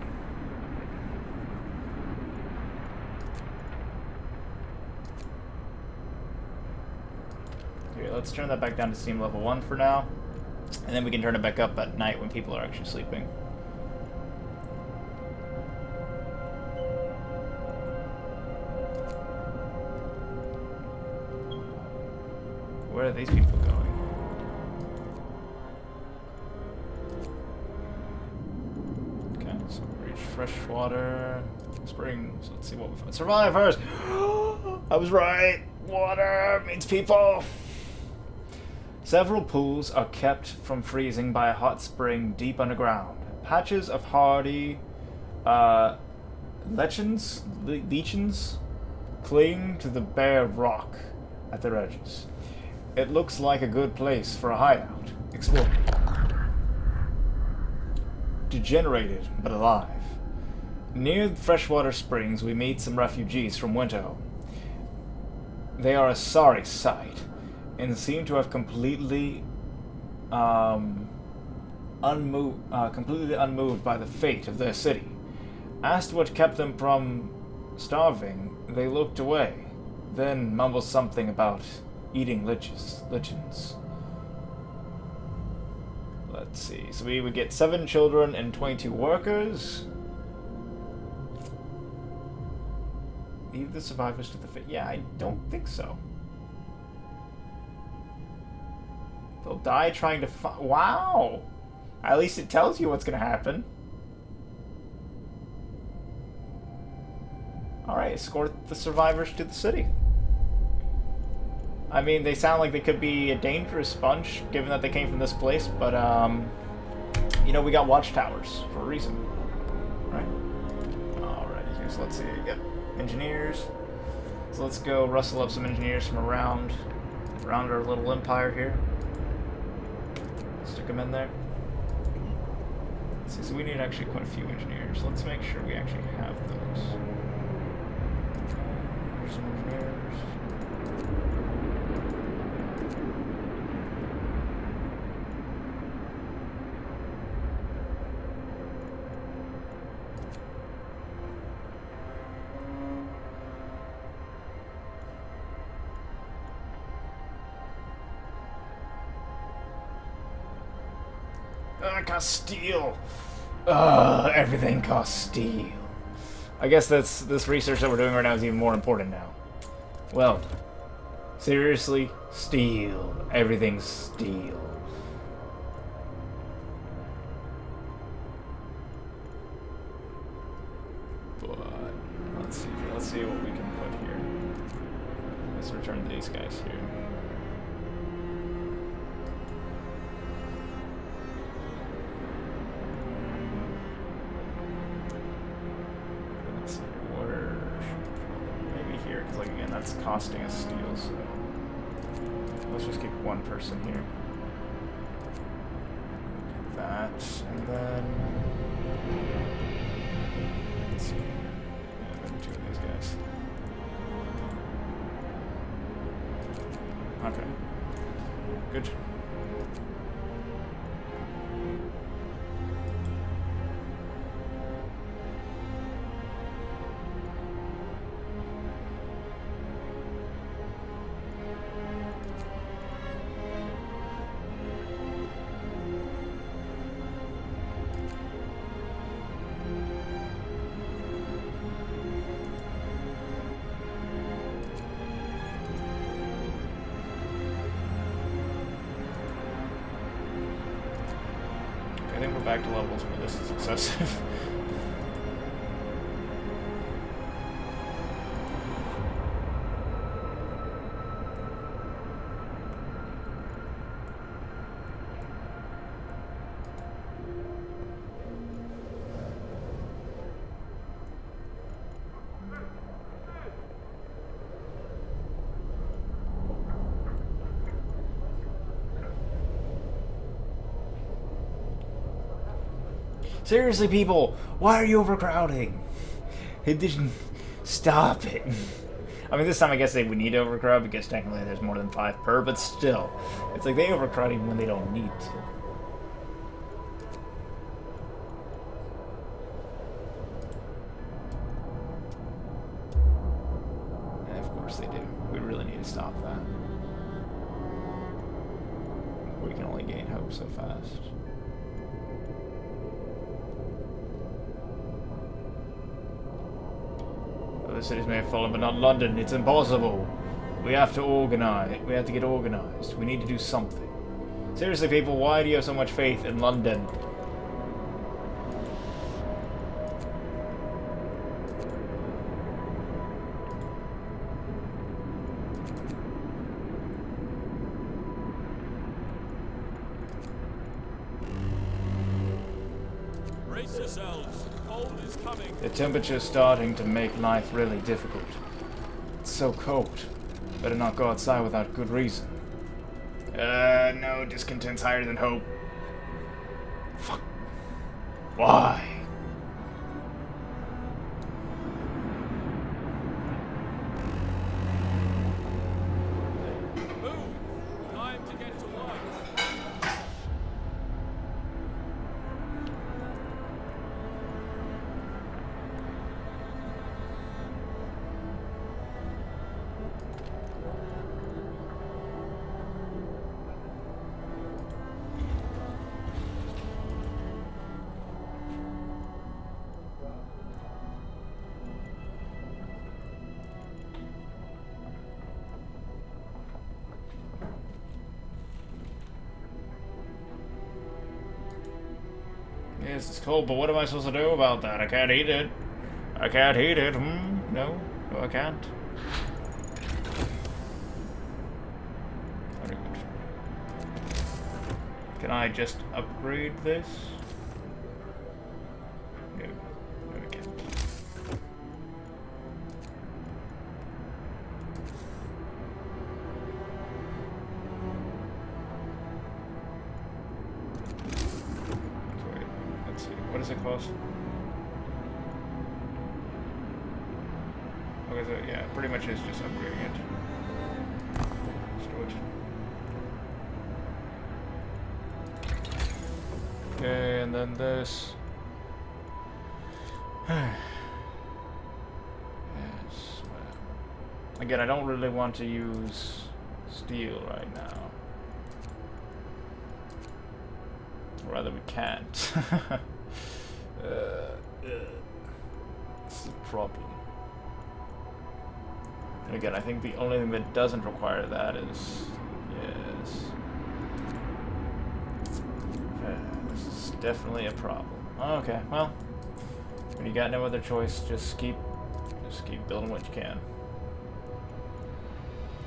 Here, let's turn that back down to steam level 1 for now. And then we can turn it back up at night when people are actually sleeping. Where are these people going? Okay, so reach freshwater springs. Let's see what we find. Survivors! I was right! Water means people! Several pools are kept from freezing by a hot spring deep underground. Patches of hardy lichens cling to the bare rock at their edges. It looks like a good place for a hideout. Explore. Degenerated, but alive. Near the freshwater springs, we meet some refugees from Winterhome. They are a sorry sight, and seem to have completely unmoved by the fate of their city. Asked what kept them from starving, they looked away, then mumbled something about eating lichens. Let's see. So we would get 7 children and 22 workers. Leave the survivors to the fate. Yeah, I don't think so. They'll die trying to find. Wow! At least it tells you what's gonna happen. Alright, escort the survivors to the city. I mean, they sound like they could be a dangerous bunch, given that they came from this place, but, you know, we got watchtowers for a reason. Right? Alrighty, here, so let's see. Yep, engineers. So let's go rustle up some engineers from around our little empire here. Stick them in there. Let's see, so we need actually quite a few engineers. Let's make sure we actually have those. Here's some engineers. Castile. Everything costs steel. I guess this research that we're doing right now is even more important now. Well, seriously, steel. Everything's steel. But let's see what we can put here. Let's return these guys here. That's costing us steel, so let's just keep one person here. That, and then let's see, and then 2 of these guys. Okay, good. I think we're back to levels where this is excessive. Seriously, people, why are you overcrowding? It didn't stop it. I mean, this time I guess they would need to overcrowd because technically there's more than 5 per, but still. It's like they overcrowd even when they don't need to. seriously do. We really need to stop that. We can only gain hope so fast. Other cities may have fallen, but not London. It's impossible. We have to organize. We have to get organized. We need to do something. Seriously, people, why do you have so much faith in London? Brace yourselves. Cold is coming. The temperature's starting to make life really difficult. It's so cold. Better not go outside without good reason. No, discontent's higher than hope. Fuck. Why? Move. Time to get to work. Yes, it's cold, but what am I supposed to do about that? I can't eat it. I can't eat it. No, I can't. Very good. Can I just upgrade this? No, I can't. What does it cost? Okay, so yeah, pretty much is just upgrading it. Storage. Okay, and then this. Yes, well. Again, I don't really want to use steel right now. Or rather, we can't. This is a problem. And again, I think the only thing that doesn't require that is... Yes. This is definitely a problem. Okay, well, when you got no other choice, just keep building what you can.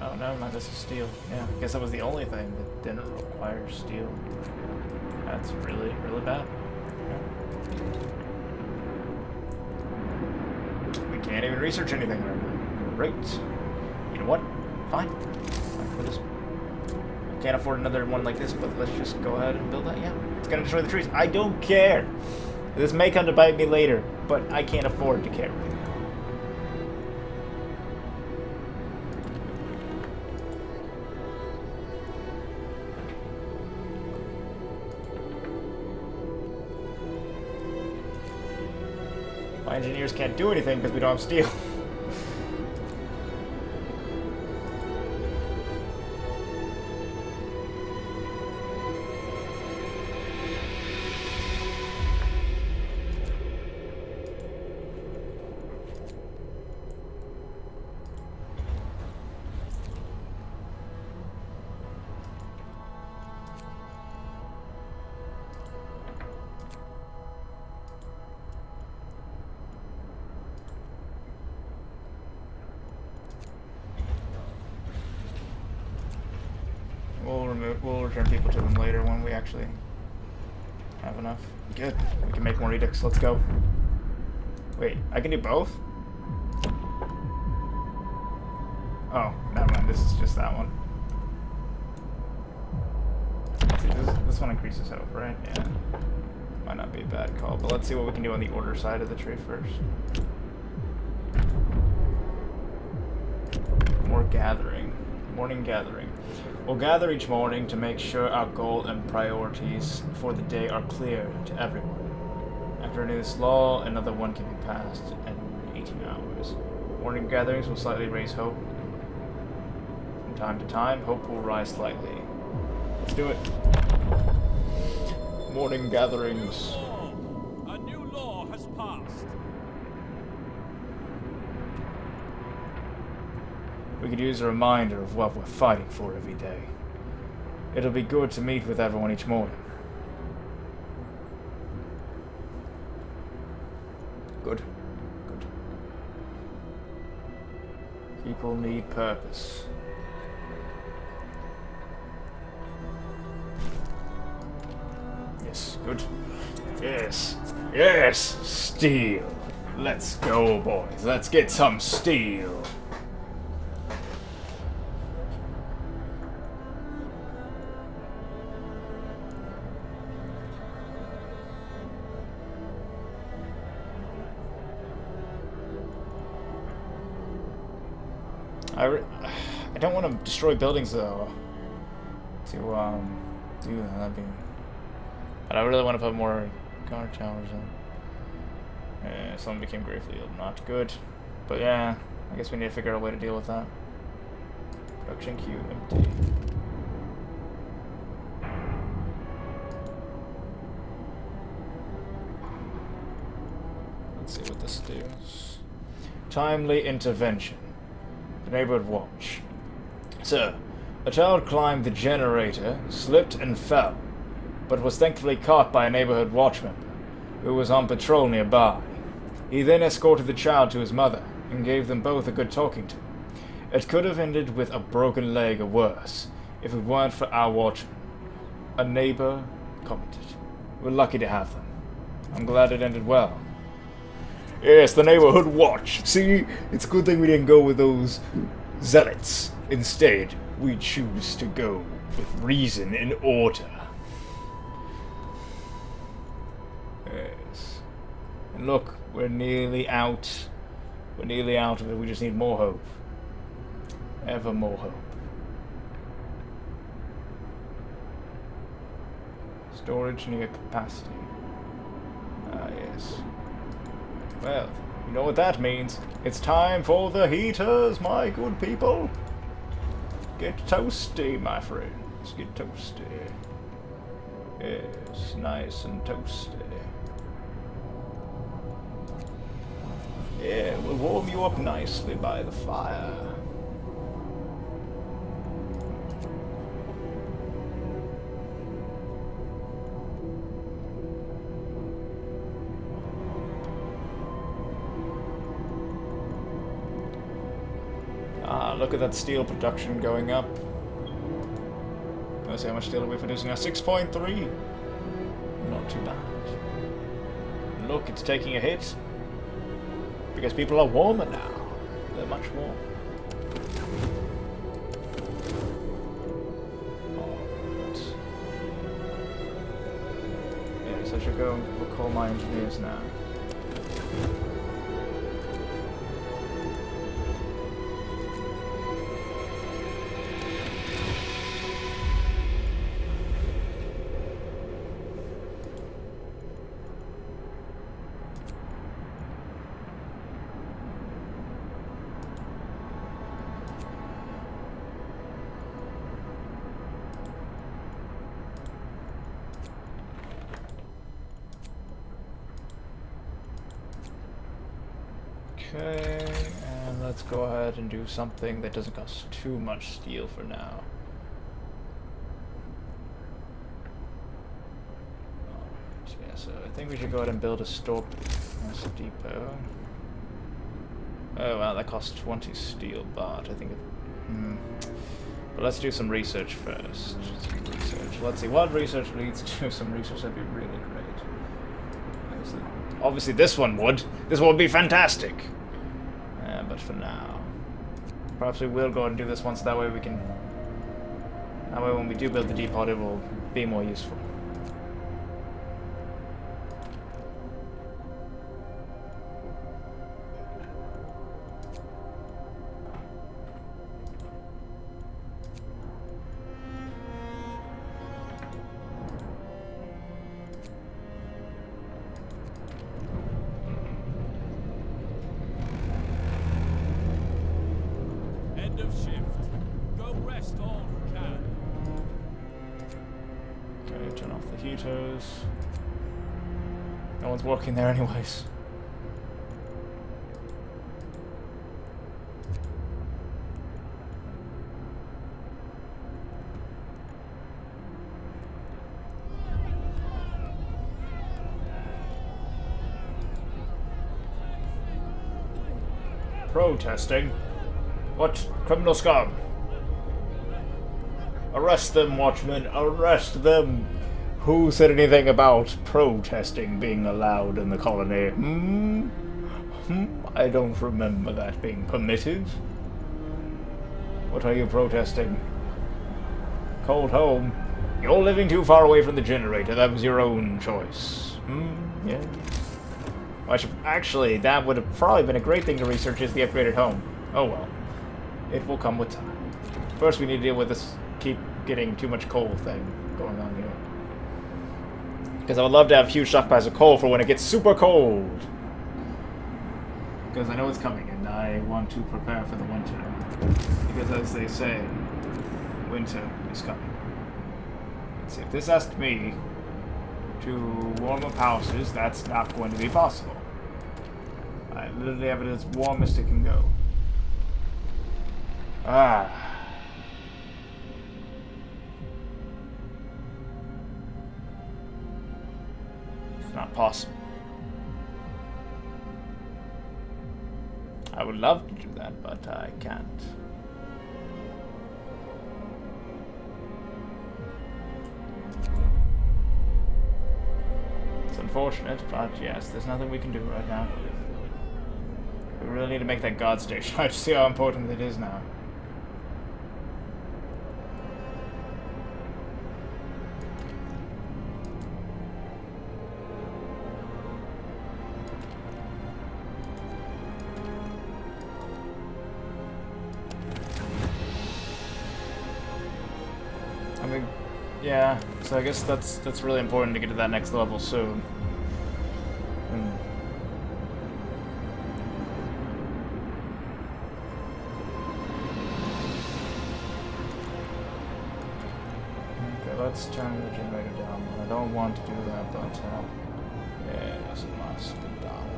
Oh, no, this is steel. Yeah, I guess that was the only thing that didn't require steel. That's really, really bad. We can't even research anything right now. Great. You know what? Fine. Fine for this. Can't afford another one like this, but let's just go ahead and build that. Yeah. It's gonna destroy the trees. I don't care. This may come to bite me later, but I can't afford to care. My engineers can't do anything because we don't have steel. We'll return people to them later when we actually have enough. Good. We can make more edicts. Let's go. Wait, I can do both? Oh, never mind. This is just that one. See, this one increases hope, right? Yeah. Might not be a bad call, but let's see what we can do on the order side of the tree first. More gathering. Morning gathering. We'll gather each morning to make sure our goal and priorities for the day are clear to everyone. After renewing this law, another one can be passed in 18 hours. Morning gatherings will slightly raise hope. time to time, hope will rise slightly. Let's do it. Morning gatherings. Law. A new law has passed. We could use a reminder of what we're fighting for every day. It'll be good to meet with everyone each morning. Good. Good. People need purpose. Yes, good. Yes. Yes! Steel. Let's go, boys. Let's get some steel. I don't want to destroy buildings though. To do that, but I really want to put more guard towers in. Some became gravely ill, not good. But yeah, I guess we need to figure out a way to deal with that. Production queue empty. Let's see what this does. Timely intervention. The neighborhood watch. Sir, a child climbed the generator, slipped and fell, but was thankfully caught by a neighborhood watch member, who was on patrol nearby. He then escorted the child to his mother, and gave them both a good talking to. It could have ended with a broken leg or worse, if it weren't for our watchman. A neighbor commented. We're lucky to have them. I'm glad it ended well. Yes, the neighborhood watch. See, it's a good thing we didn't go with those zealots. Instead, we choose to go with reason and order. Yes. And look, we're nearly out. We're nearly out of it. We just need more hope. Ever more hope. Storage near capacity. Ah, yes. Well, you know what that means. It's time for the heaters, my good people. Get toasty, my friends. Get toasty. Yes, nice and toasty. Yeah, we'll warm you up nicely by the fire. Ah, look at that steel production going up. Let's see how much steel are we producing now. 6.3. Not too bad. Look, it's taking a hit. Because people are warmer now. They're much warmer. Alright. Yes, I should go and recall my engineers now. Okay, and let's go ahead and do something that doesn't cost too much steel for now. Alright, yeah, so I think we should go ahead and build a store depot. Oh wow, that costs 20 steel baht. I think but let's do some research first. Some research. Let's see, what research leads to some research that'd be really great. Obviously this one would. This one would be fantastic. But for now, perhaps we will go ahead and do this once. That way we can. That way, when we do build the depot, it will be more useful. End of shift. Go Go rest all who can. Okay, turn off the heaters. No one's working there anyways. Protesting? What criminal scum? Arrest them, watchmen! Arrest them! Who said anything about protesting being allowed in the colony? I don't remember that being permitted. What are you protesting? Cold home? You're living too far away from the generator. That was your own choice. Yeah. Actually, that would have probably been a great thing to research is the upgraded home. Oh well. It will come with time. First we need to deal with this keep getting too much coal thing going on here. Because I would love to have huge stockpiles of coal for when it gets super cold. Because I know it's coming and I want to prepare for the winter. Because as they say, winter is coming. Let's see, if this asked me to warm up houses, that's not going to be possible. I literally have it as warm as it can go. It's not possible. I would love to do that, but I can't. It's unfortunate, but yes, there's nothing we can do right now. We really need to make that guard station. I just see how important it is now. I mean, yeah, so I guess that's really important to get to that next level soon. Let's turn the generator down. I don't want to do that, but yes, it must be done.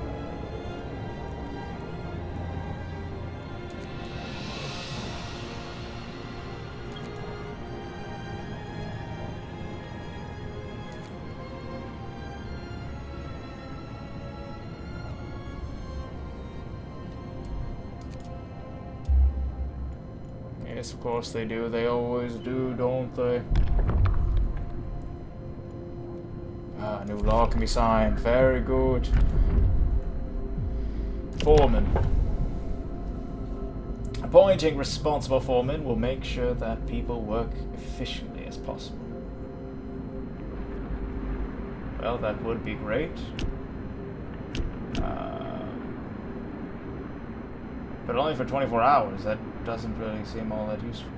Yes, of course they do. They always do, don't they? New law can be signed. Very good. Foreman. Appointing responsible foreman will make sure that people work efficiently as possible. Well, that would be great. But only for 24 hours. That doesn't really seem all that useful.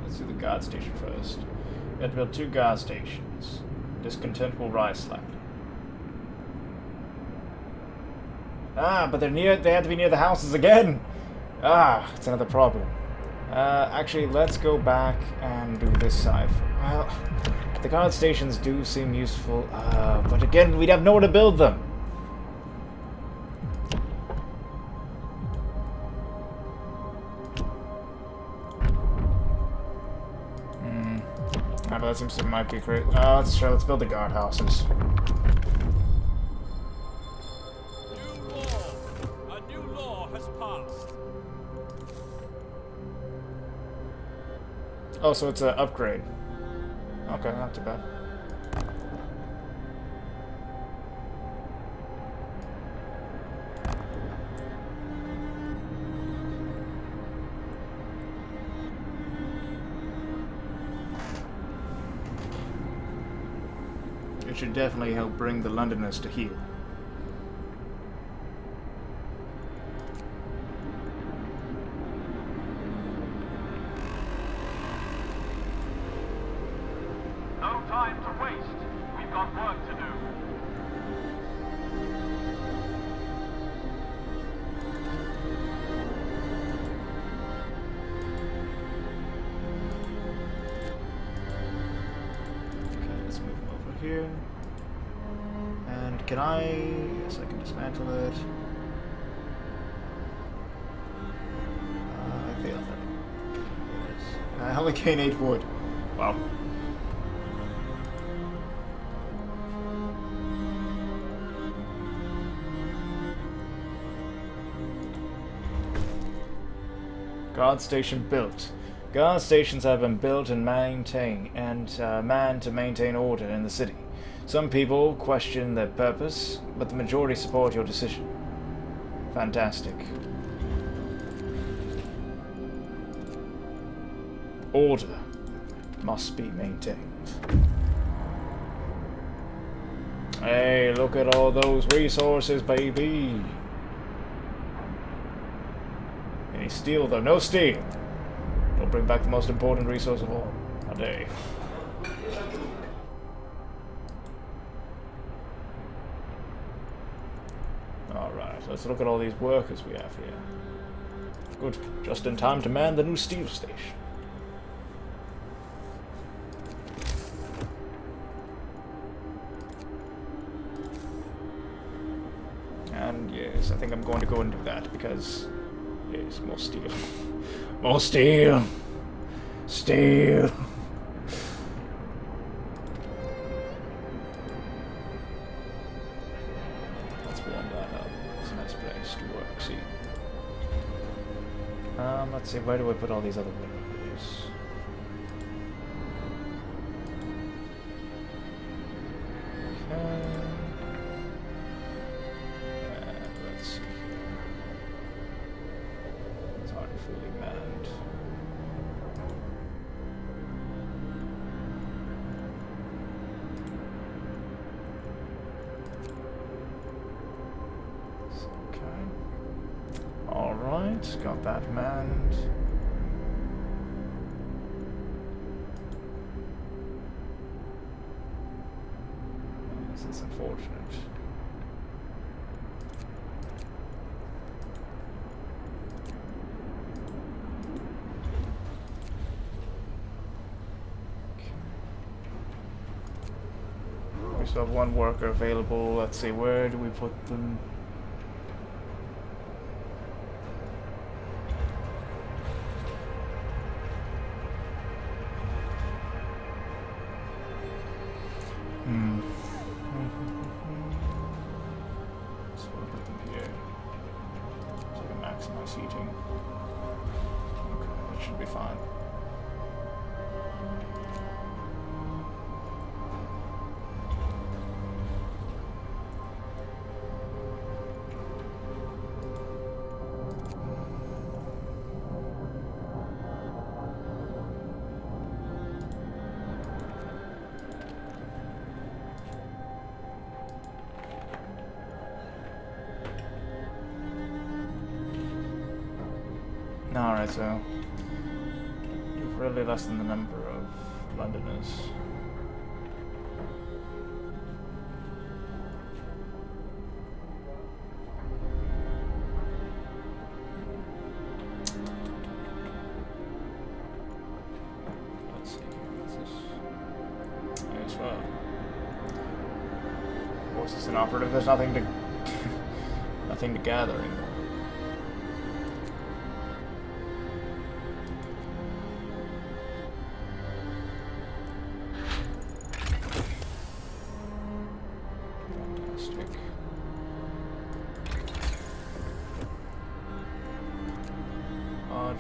Let's do the guard station first. We have to build 2 guard stations. Discontent will rise slightly. But they're near. They have to be near the houses again. It's another problem. Actually, let's go back and do this side. Well, the guard stations do seem useful, but again, we'd have nowhere to build them. But that seems to might be great. Let's build the guardhouses. New law. A new law has passed. Oh, so it's an upgrade. Okay, not too bad. It should definitely help bring the Londoners to heel. No time to waste. We've got work to do. here. And can I... Yes, I can dismantle it. I failed that. Yes. I only gain 8 wood. Wow. Guard station built. Guard stations have been built and maintained manned to maintain order in the city. Some people question their purpose, but the majority support your decision. Fantastic. Order must be maintained. Hey, look at all those resources, baby. Any steel, though? No steel. Don't bring back the most important resource of all. A day. Alright, let's look at all these workers we have here. Good. Just in time to man the new steel station. And yes, I think I'm going to go and do that because... Yes, more steel. More steel! Steel! Let's warm that up. It's a nice place to work, see. Let's see, where do I put all these other windows? Okay. And let's see here. It's hardly fully manned. Okay. Alright, got that manned. This is unfortunate. We still have one worker available. Let's see, where do we put them? So we'll put them here. So we can maximize heating. Okay, that should be fine. Alright, so you've really less than the number of Londoners. Let's see, what's this? Yes, well. Of course, it's an operative, there's nothing to nothing to gather anymore.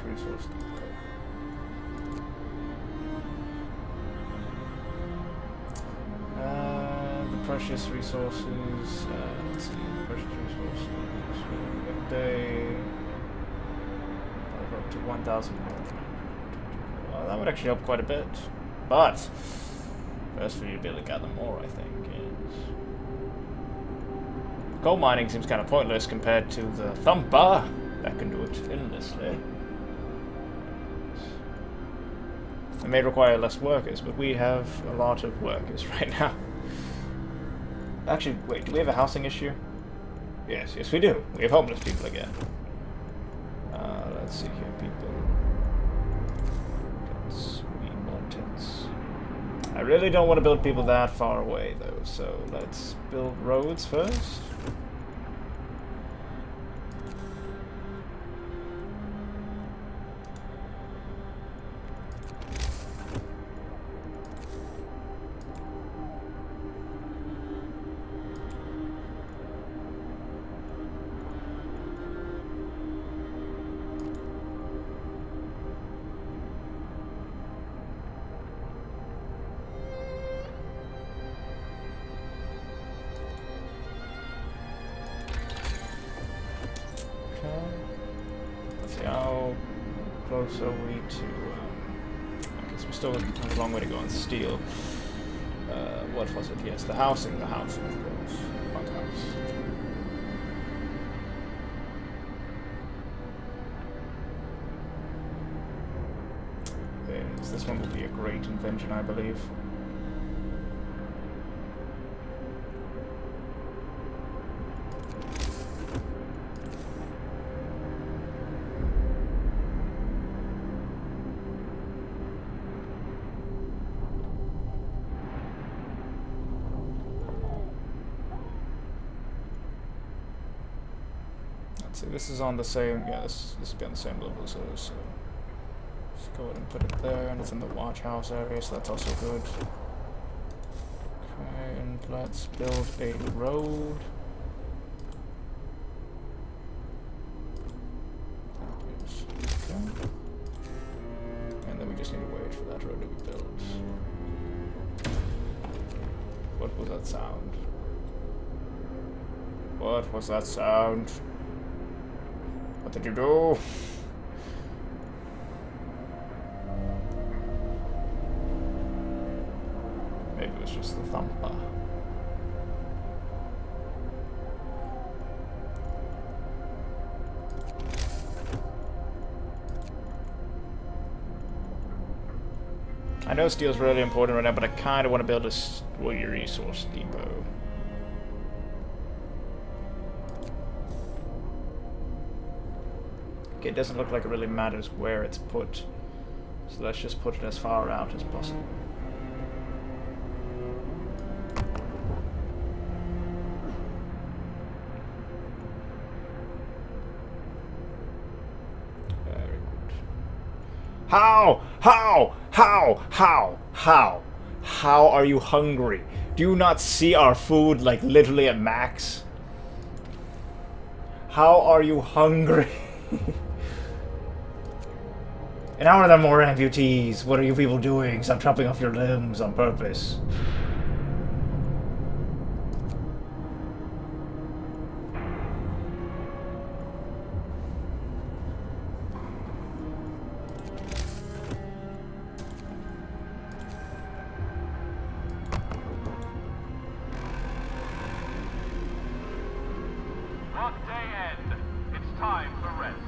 Resource depot. The precious resources. Let's see. Precious resources. Day. Up to 1,000 more. Well, that would actually help quite a bit. But first, for you to be able to gather more, I think, is coal mining seems kind of pointless compared to the Thumper that can do it endlessly. It may require less workers, but we have a lot of workers right now. Actually, wait, do we have a housing issue? Yes, yes we do. We have homeless people again. Let's see here, people. We need more tents. I really don't want to build people that far away, though, so let's build roads first. Let's see, how close are we to, I guess we still have a long way to go on steel. What was it? Yes, the housing, of course. Bunkhouse. Yes, this one will be a great invention, I believe. See, this is on the same, yeah, this will be on the same level as those, so let's go ahead and put it there, and it's in the watch house area, so that's also good. Okay, and let's build a road. Okay. And then we just need to wait for that road to be built. What was that sound? What was that sound? What did you do? Maybe it was just the thumper. I know steel's really important right now, but I kind of want to build a resource depot. Okay, it doesn't look like it really matters where it's put, so let's just put it as far out as possible. Very good. How are you hungry? Do you not see our food, like, literally at max? How are you hungry? And how are there more amputees? What are you people doing? Stop chopping off your limbs on purpose. Workday end. It's time for rest.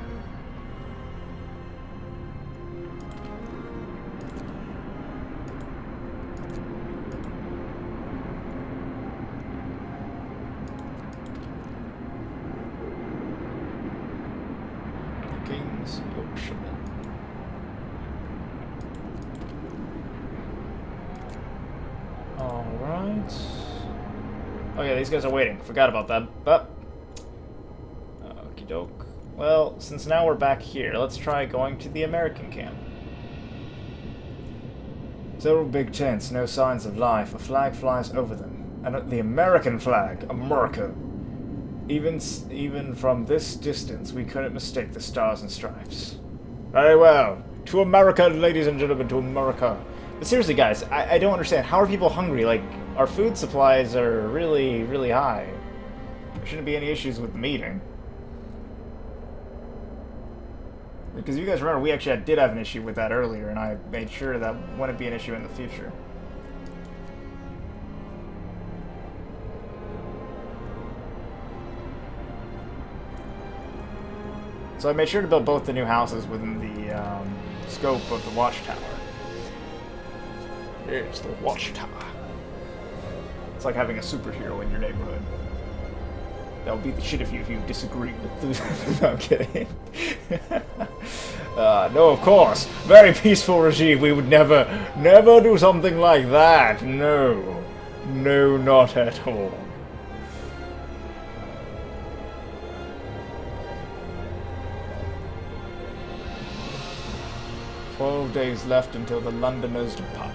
King's Yorkshiremen. Alright. Oh yeah, these guys are waiting. Forgot about that. But okie doke. Well, since now we're back here, let's try going to the American camp. Several big tents, no signs of life. A flag flies over them. And the American flag, America. Even from this distance, we couldn't mistake the stars and stripes. Very well. To America, ladies and gentlemen, to America. But seriously, guys, I don't understand. How are people hungry? Like, our food supplies are really, really high. There shouldn't be any issues with them eating. Because you guys remember, we actually did have an issue with that earlier, and I made sure that wouldn't be an issue in the future. So I made sure to build both the new houses within the scope of the watchtower. Here's the watchtower. It's like having a superhero in your neighborhood. That would be the shit of you if you disagree with the... No, I'm kidding. No, of course. Very peaceful regime. We would never do something like that. No. No, not at all. "12 days left until the Londoners depart."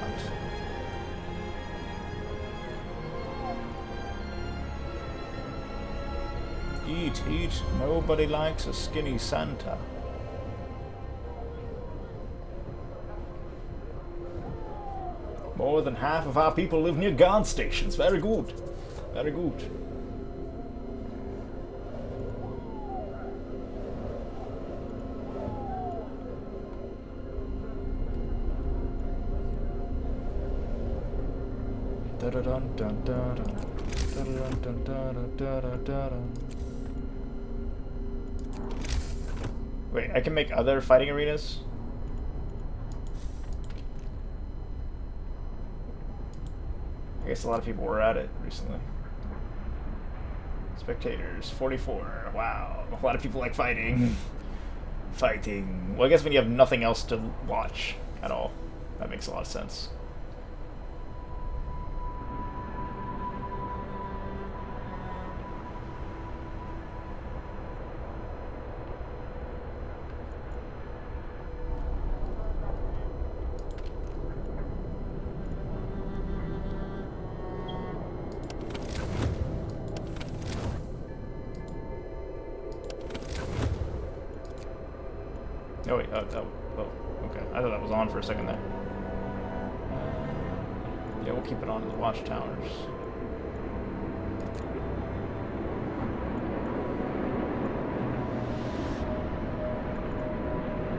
Eat, eat. Nobody likes a skinny Santa. More than half of our people live near guard stations. Very good. Very good. Wait, I can make other fighting arenas? I guess a lot of people were at it recently. Spectators, 44. Wow. A lot of people like fighting. Fighting. Well, I guess when you have nothing else to watch at all, that makes a lot of sense. Oh wait, oh, okay. I thought that was on for a second there. Yeah, we'll keep it on as watchtowers.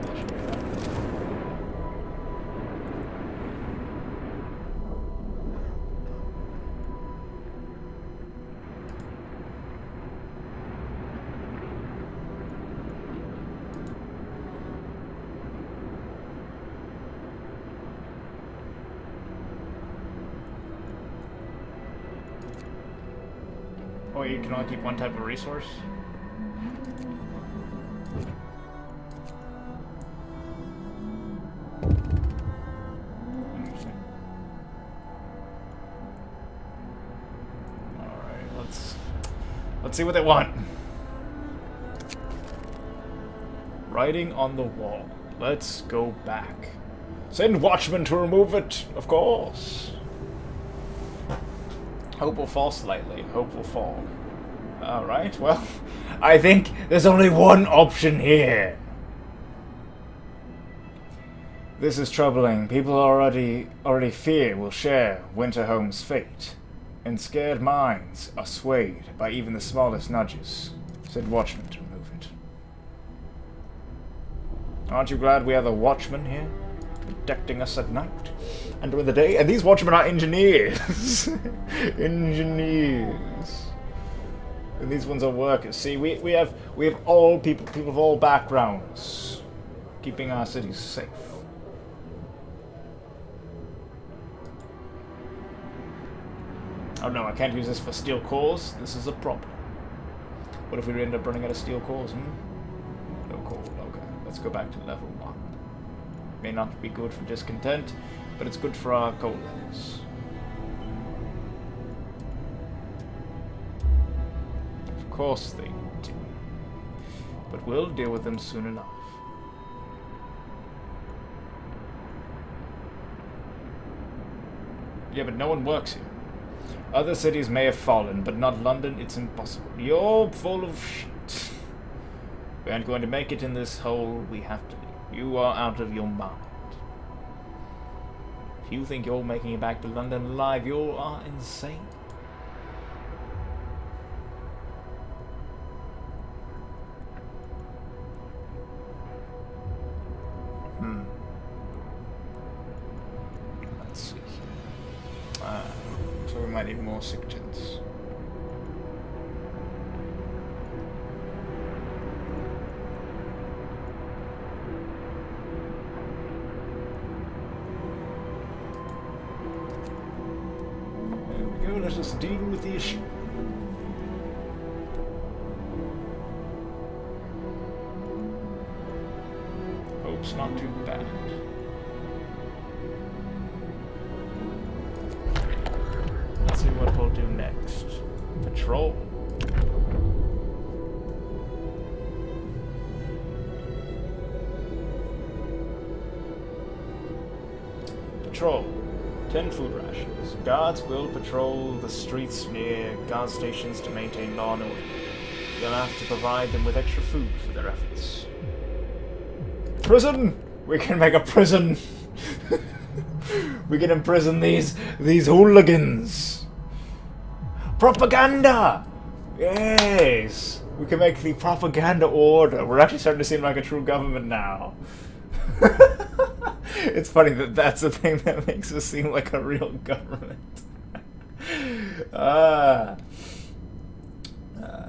That should be fine. Oh, you can only keep one type of resource? Interesting. Alright, let's see what they want. Writing on the wall. Let's go back. Send watchmen to remove it, of course. Hope will fall slightly. Hope will fall. Alright, well, I think there's only one option here. This is troubling. People already fear will share Winterholm's fate, and scared minds are swayed by even the smallest nudges. Send watchmen to remove it. Aren't you glad we have a watchman here, protecting us at night and during the day? And these watchmen are engineers. Engineers. And these ones are workers. See, we have all people of all backgrounds, keeping our cities safe. Oh no, I can't use this for steel cores. This is a problem. What if we end up running out of steel cores? No coal. Okay, let's go back to level 1. May not be good for discontent, but it's good for our coal levels. Of course they do. But we'll deal with them soon enough. Yeah, but no one works here. Other cities may have fallen, but not London. It's impossible. You're full of shit. We aren't going to make it in this hole. We have to leave. You are out of your mind. If you think you're making it back to London alive, you are insane. Let's see here. So we might need more sick tents. There we go, let us deal with the issue. not too bad. Let's see what we'll do next. Patrol. Patrol. 10 food rations. Guards will patrol the streets near guard stations to maintain law and order. You'll have to provide them with extra food for their efforts. Prison! We can make a prison! We can imprison these hooligans! Propaganda! Yes! We can make the propaganda order. We're actually starting to seem like a true government now. It's funny that that's the thing that makes us seem like a real government.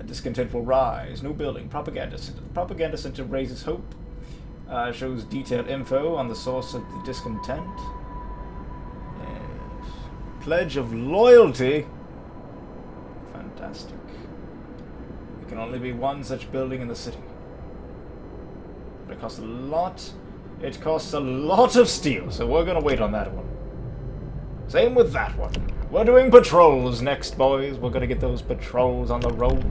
Discontent will rise. New building. Propaganda center. The propaganda center raises hope. Shows detailed info on the source of the discontent. Yes. Pledge of loyalty. Fantastic. There can only be one such building in the city. But it costs a lot. It costs a lot of steel, so we're gonna wait on that one. Same with that one. We're doing patrols next, boys. We're gonna get those patrols on the road.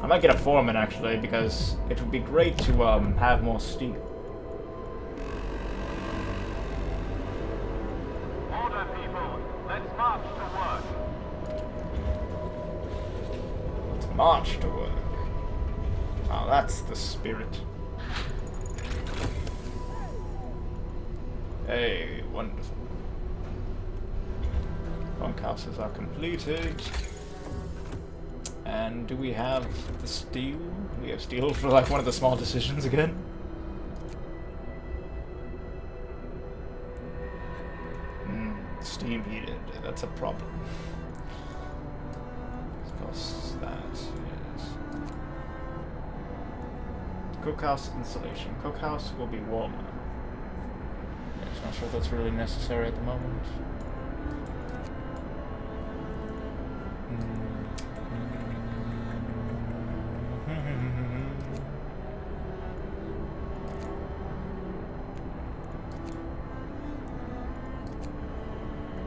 I might get a foreman, actually, because it would be great to have more steel. Order, people. Let's march to work. Let's march to work. Oh, that's the spirit. Hey, wonderful. Bunkhouses are completed. And do we have the steel? We have steel for like one of the small decisions again. Steam heated. That's a problem. It costs that, yes. Cookhouse installation. Cookhouse will be warmer. Yes, not sure if that's really necessary at the moment.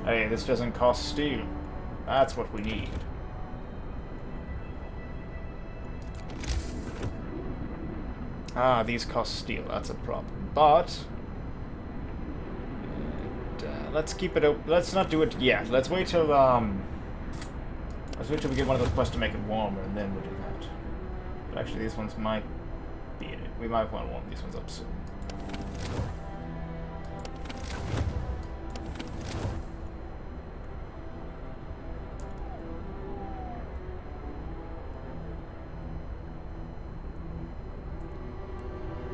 Hey, this doesn't cost steel. That's what we need. Ah, these cost steel. That's a problem. But let's keep it open. Let's not do it yet. Let's wait till we get one of those quests to make it warmer, and then we'll do that. But actually, these ones might be in it. We might want to warm these ones up soon.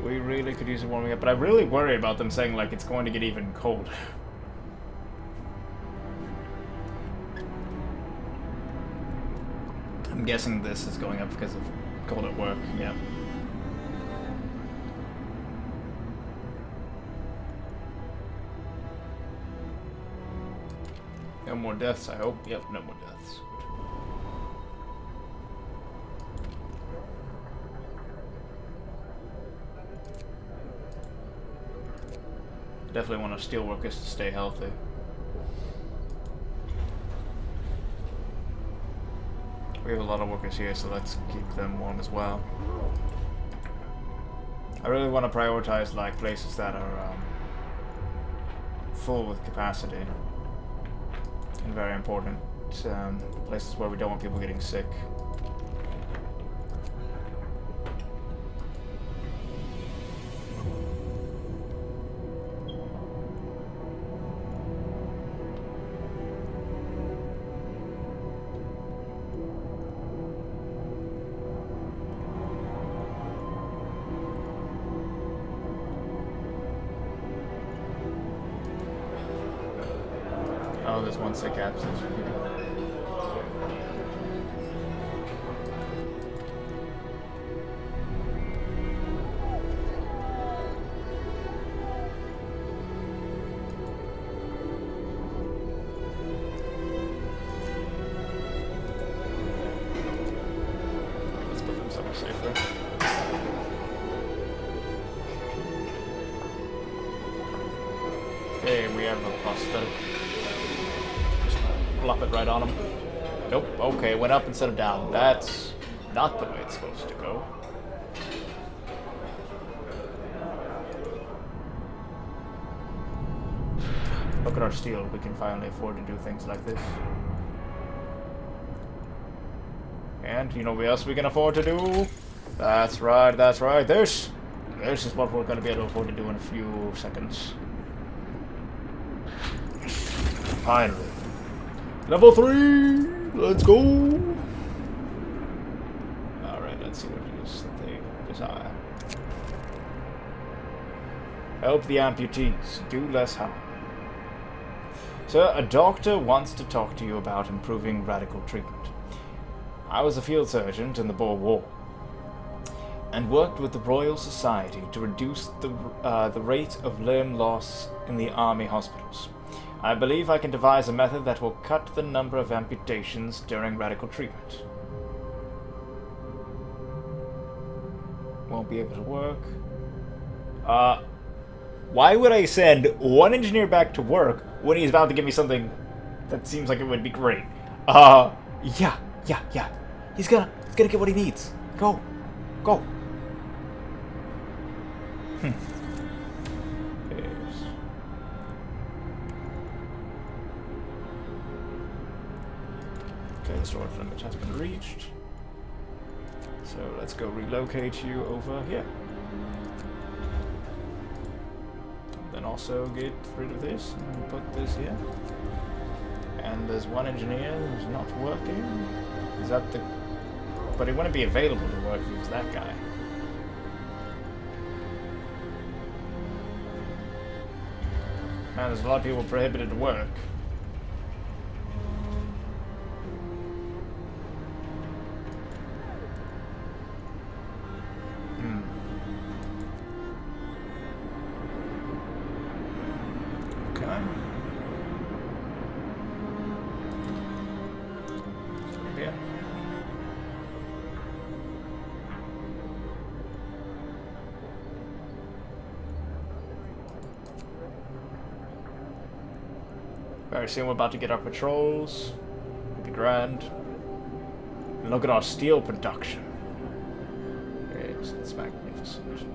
We really could use it warming up, but I really worry about them saying, like, it's going to get even colder. I'm guessing this is going up because of cold at work, yeah. No more deaths, I hope. Yep, no more deaths. Definitely want our steel workers to stay healthy. We have a lot of workers here, so let's keep them warm as well. I really want to prioritize like places that are full with capacity. And very important places where we don't want people getting sick. Oh, there's one sick absence. Let's put them somewhere safer. anesthetic. Just plop it right on him. Nope, okay, went up instead of down. That's not the way it's supposed to go. Look at our steel, we can finally afford to do things like this. And you know what else we can afford to do? That's right, that's right. This is what we're going to be able to afford to do in a few seconds. Finally. Level 3! Let's go! Alright, let's see what it is that they desire. Help the amputees. Do less harm. Sir, a doctor wants to talk to you about improving radical treatment. I was a field surgeon in the Boer War, and worked with the Royal Society to reduce the rate of limb loss in the army hospitals. I believe I can devise a method that will cut the number of amputations during radical treatment. Won't be able to work. Why would I send one engineer back to work when he's about to give me something that seems like it would be great? Yeah. He's gonna get what he needs. Go. Yes. Okay, the storage limit has been reached. So let's go relocate you over here. Then also get rid of this and put this here. And there's one engineer who's not working. Is that the... But he wouldn't be available to work if he was that guy. Man, there's a lot of people prohibited to work. Okay. Yeah. Very soon we're about to get our patrols. It'll be grand. And look at our steel production. It's magnificent.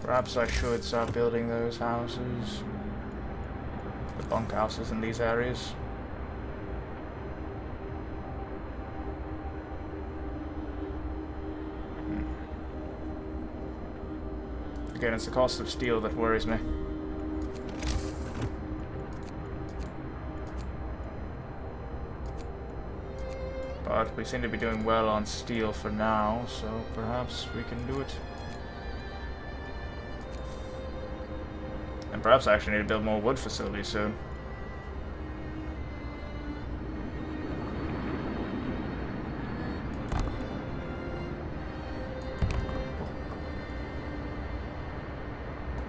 Perhaps I should start building those houses. The bunk houses in these areas. Again, it's the cost of steel that worries me. But we seem to be doing well on steel for now, so perhaps we can do it. And perhaps I actually need to build more wood facilities soon.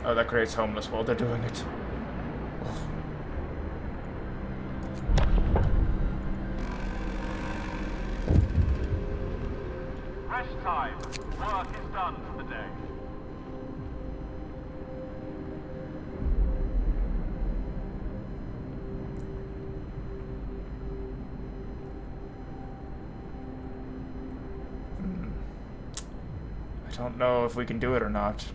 Oh, that creates homeless while they're doing it. Rest time. Work is done for the day. I don't know if we can do it or not.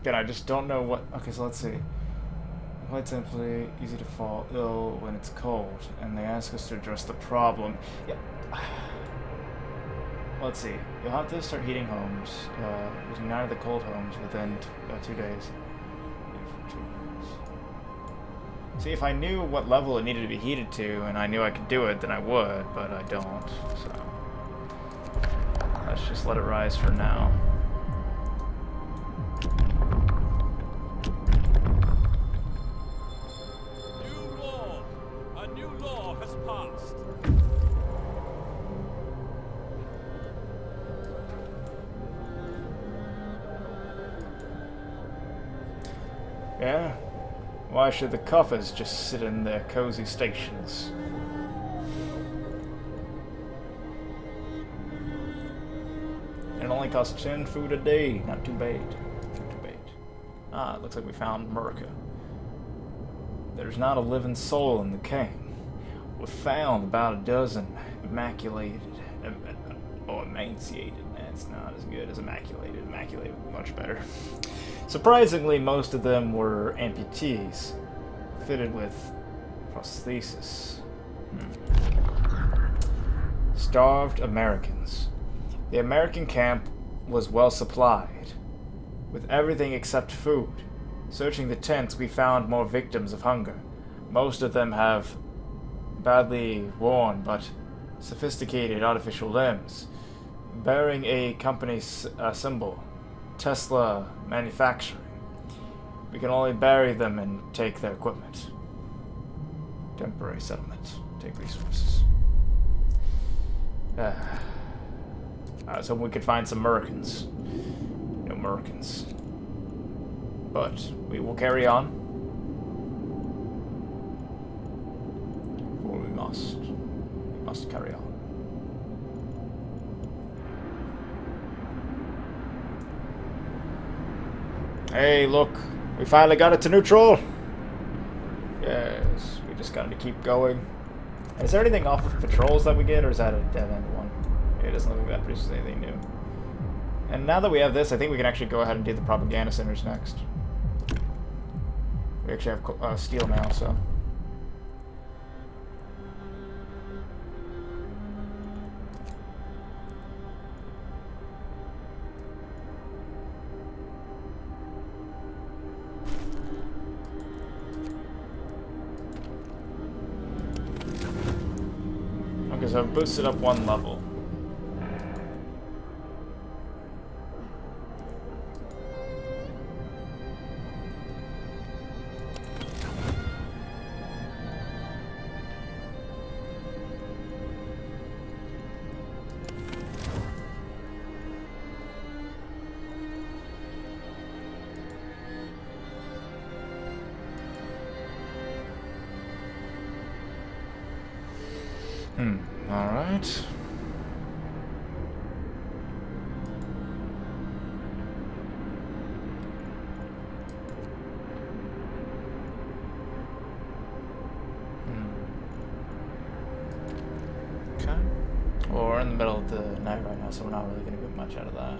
Again, I just don't know what... Okay, so let's see. Quite simply, easy to fall ill when it's cold, and they ask us to address the problem. Yeah. Let's see. You'll have to start heating homes, using 9 of the cold homes within 2 days. See, if I knew what level it needed to be heated to, and I knew I could do it, then I would, but I don't, so... Let's just let it rise for now. Yeah? Why should the coffers just sit in their cozy stations? It only costs 10 food a day. Not too bad. Not too bad. Ah, it looks like we found Murica. There's not a living soul in the cave. We found about a dozen emaciated. That's not as good as immaculated. Immaculated would be much better. Surprisingly, most of them were amputees, fitted with prosthesis. Starved Americans. The American camp was well supplied, with everything except food. Searching the tents, we found more victims of hunger. Most of them have badly worn but sophisticated artificial limbs, bearing a company symbol, Tesla Manufacturing. We can only bury them and take their equipment. Temporary settlement. Take resources. I was hoping we could find some Murricans. No Murricans. But we will carry on. For we must. We must carry on. Hey, look. We finally got it to neutral. Yes, we just gotta keep going. Is there anything off of patrols that we get, or is that a dead-end one? It doesn't look like that produces anything new. And now that we have this, I think we can actually go ahead and do the propaganda centers next. We actually have steel now, so... Okay, so I've boosted up one level. Alright. Okay. Well, we're in the middle of the night right now, so we're not really going to get much out of that.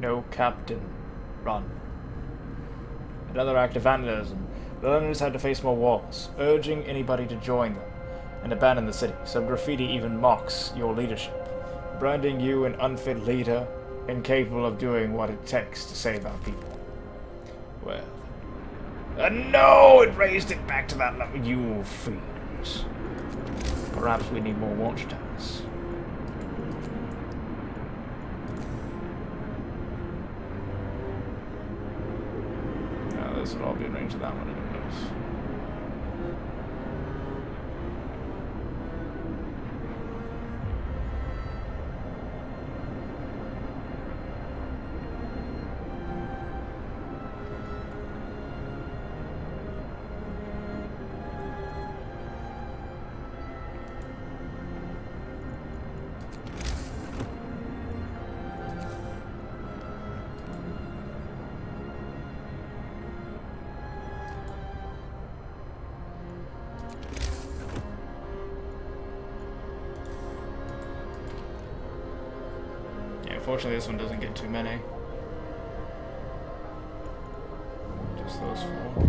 No captain. Run. Another act of vandalism. The Londoners had to face more walls, urging anybody to join them and abandon the city. Some graffiti even mocks your leadership, branding you an unfit leader, incapable of doing what it takes to save our people. Well... no! It raised it back to that level. You fiends. Perhaps we need more watchtowers. This would all be in range of that one anyways. Unfortunately, this one doesn't get too many. Just those four.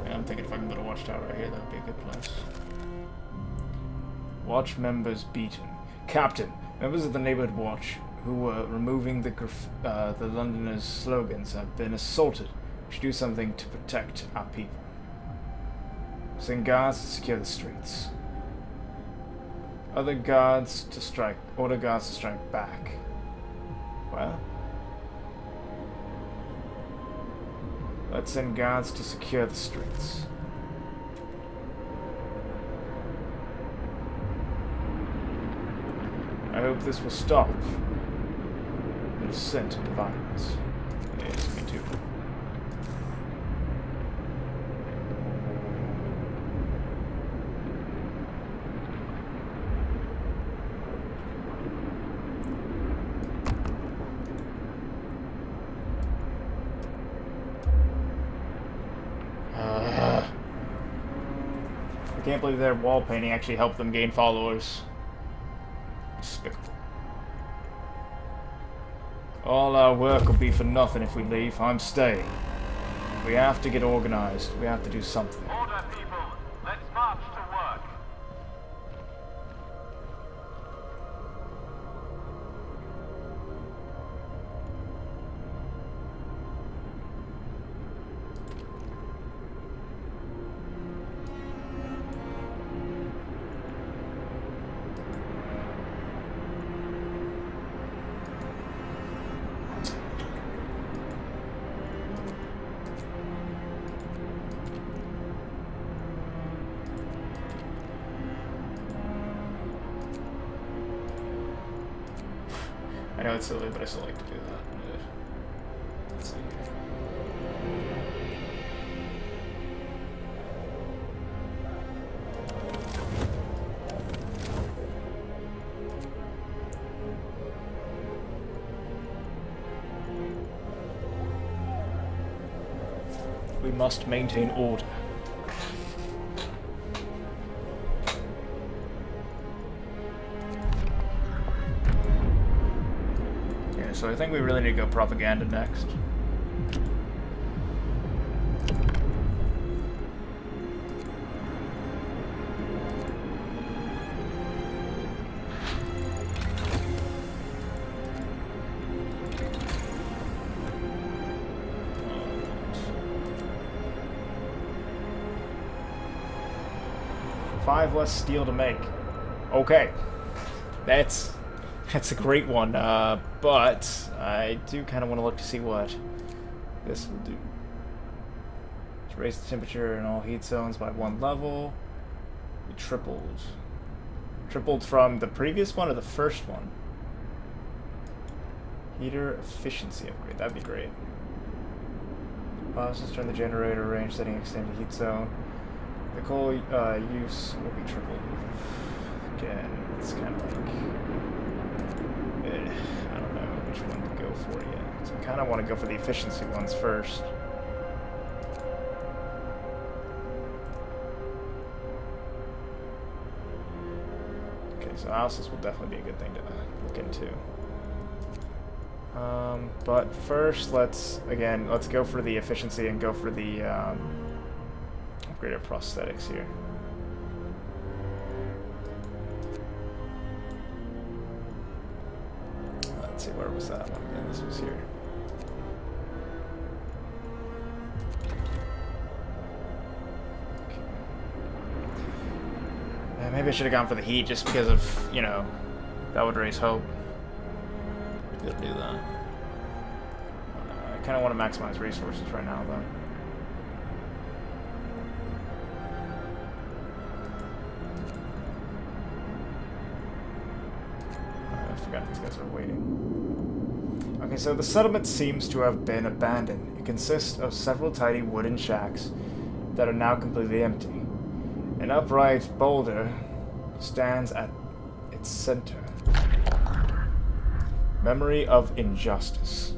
Yeah, I'm thinking if I can build a watchtower right here, that would be a good place. Watch members beaten. Captain, members of the neighborhood watch who were removing the Londoners' slogans have been assaulted. We should do something to protect our people. Send guards to secure the streets. Order guards to strike back. Well, let's send guards to secure the streets. I hope this will stop the descent into violence. Yes, me too. I can't believe their wall painting actually helped them gain followers. Despicable. All our work will be for nothing if we leave. I'm staying. We have to get organized. We have to do something. Order, people. Let's march to work. I know it's silly, but I still like to do that. Let's see. We must maintain order. So I think we really need to go propaganda next. Five less steel to make. Okay. That's a great one, but I do kind of want to look to see what this will do. To raise the temperature in all heat zones by 1 level. We tripled. Tripled from the previous one or the first one? Heater efficiency upgrade, that'd be great. Let's turn the generator range setting extended heat zone. The coal use will be tripled. Again, it's kind of like... I don't know which one to go for yet. So I kind of want to go for the efficiency ones first. Okay, so houses will definitely be a good thing to look into. But first, let's go for the efficiency and go for the upgraded prosthetics here. Let's see, where was that one again? This was here. Okay. Maybe I should have gone for the heat just because of, you know, that would raise hope. Gotta do that. I kind of want to maximize resources right now, though. I forgot these guys are waiting. Okay, so the settlement seems to have been abandoned. It consists of several tiny wooden shacks that are now completely empty. An upright boulder stands at its center. Memory of injustice.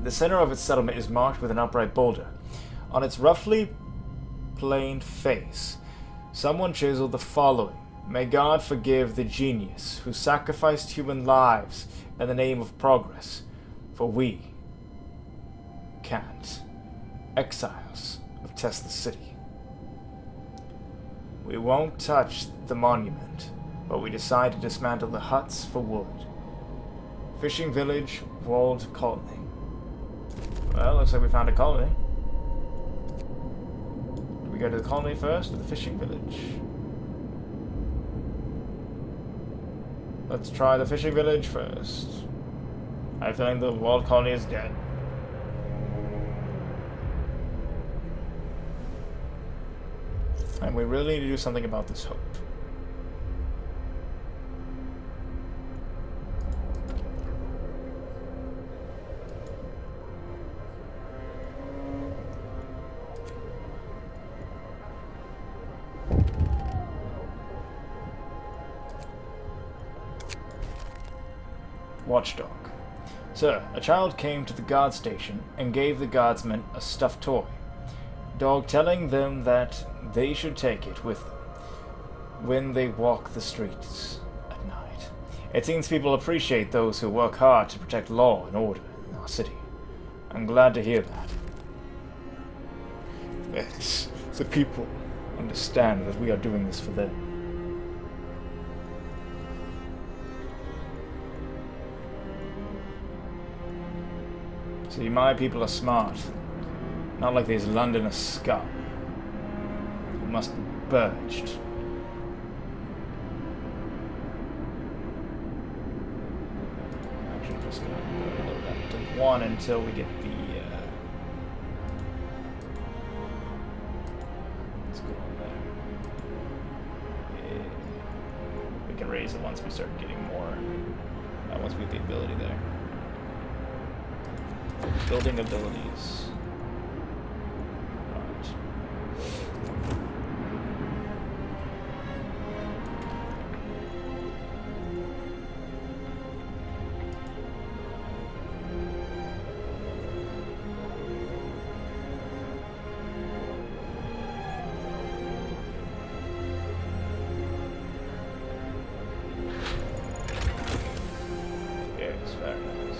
The center of its settlement is marked with an upright boulder. On its roughly planed face, someone chiseled the following: "May God forgive the genius who sacrificed human lives in the name of progress, for we can't. Exiles of Tesla City." We won't touch the monument, but we decide to dismantle the huts for wood. Fishing village, walled colony. Well, looks like we found a colony. Do we go to the colony first or the fishing village? Let's try the fishing village first. I have a feeling the walled colony is dead. And we really need to do something about this hope. Watchdog. Sir, a child came to the guard station and gave the guardsmen a stuffed toy. Dog telling them that they should take it with them when they walk the streets at night. It seems people appreciate those who work hard to protect law and order in our city. I'm glad to hear that. Yes, the people understand that we are doing this for them. See, my people are smart. Not like these Londoner scum. Who must be purged. Actually, just gonna load that to 1 until we get the, let's go on there. Yeah. We can raise it once we start getting more, once we get the ability there. Building abilities. Right. Yes, very nice.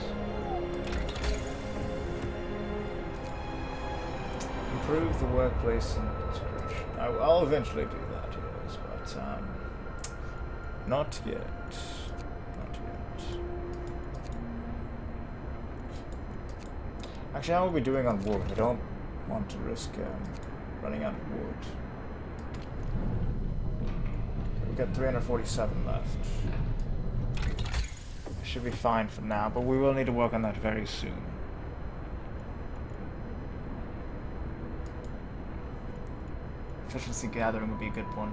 Improve the workplace and integration. I'll eventually do that, yes, but not yet. Not yet. Actually, how are we doing on wood? I don't want to risk running out of wood. Okay, we've got 347 left. Should be fine for now, but we will need to work on that very soon. Efficiency gathering would be a good one.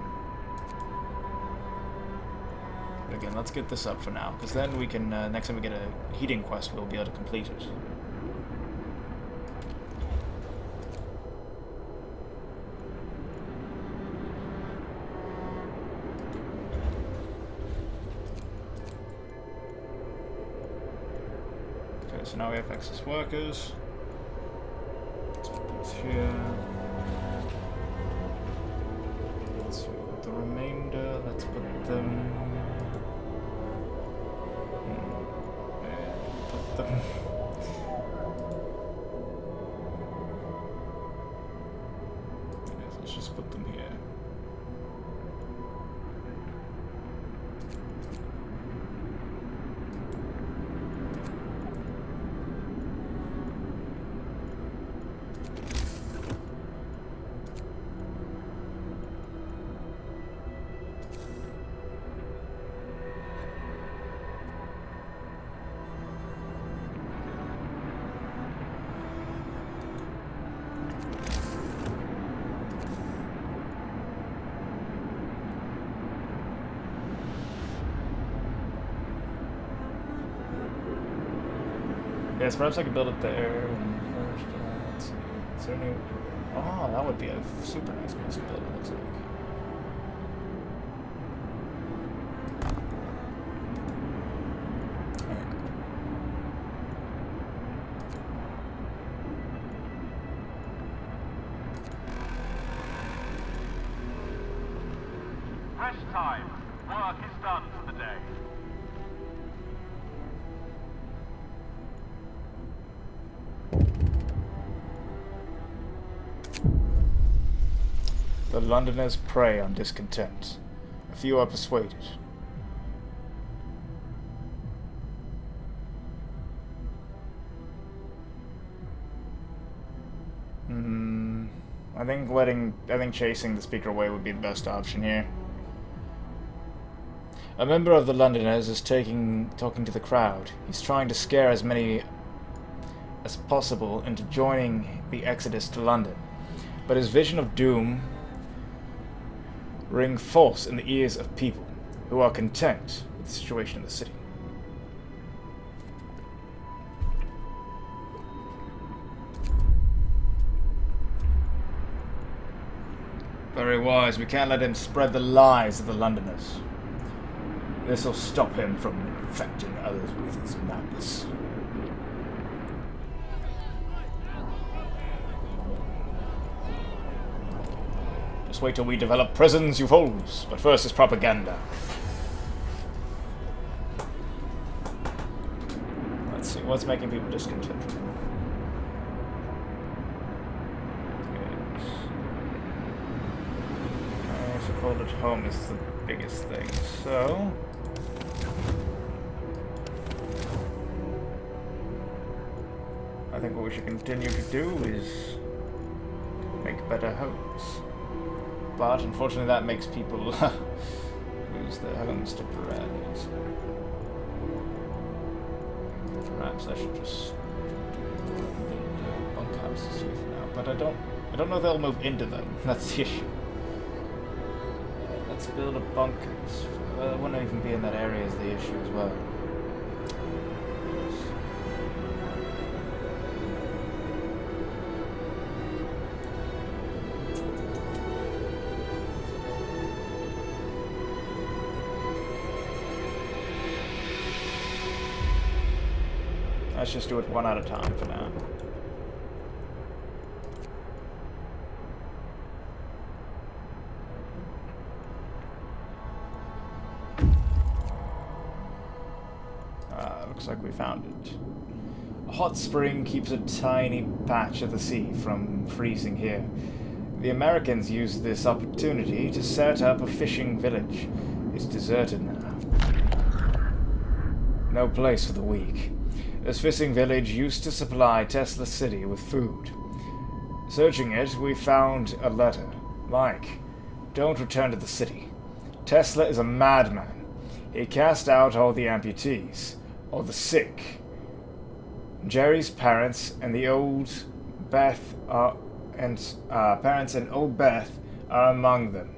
But again, let's get this up for now, because then we can, next time we get a heating quest, we'll be able to complete it. Okay, so now we have excess workers. Let's put these here. The remainder, let's put them. Put them. Yes, let's just put them here. Yes, perhaps I could build it there. First, let's see. Is there any... Oh, that would be a super nice place to build, it looks like. Fresh time. Work is done for the day. The Londoners prey on discontent. A few are persuaded. I think chasing the speaker away would be the best option here. A member of the Londoners is talking to the crowd. He's trying to scare as many as possible into joining the exodus to London. But his vision of doom ring false in the ears of people who are content with the situation in the city. Very wise. We can't let him spread the lies of the Londoners. This will stop him from infecting others with his madness. Just wait till we develop prisons, you fools. But first is propaganda. Let's see, what's making people discontent? Cold at home is the biggest thing, so... I think what we should continue to do is make better homes. But unfortunately that makes people lose their homes temporarily, so... Perhaps I should just build bunkhouses here for now, but I don't know if they'll move into them, that's the issue. Let's build a bunkers. Well, it wouldn't even be in that area is the issue as well. Let's just do it one at a time for now. Looks like we found it. A hot spring keeps a tiny patch of the sea from freezing here. The Americans used this opportunity to set up a fishing village. It's deserted now. No place for the weak. This fishing village used to supply Tesla City with food. Searching it, we found a letter. Mike, don't return to the city. Tesla is a madman. He cast out all the amputees. Or the sick. Jerry's parents and the old Beth parents and old Beth are among them.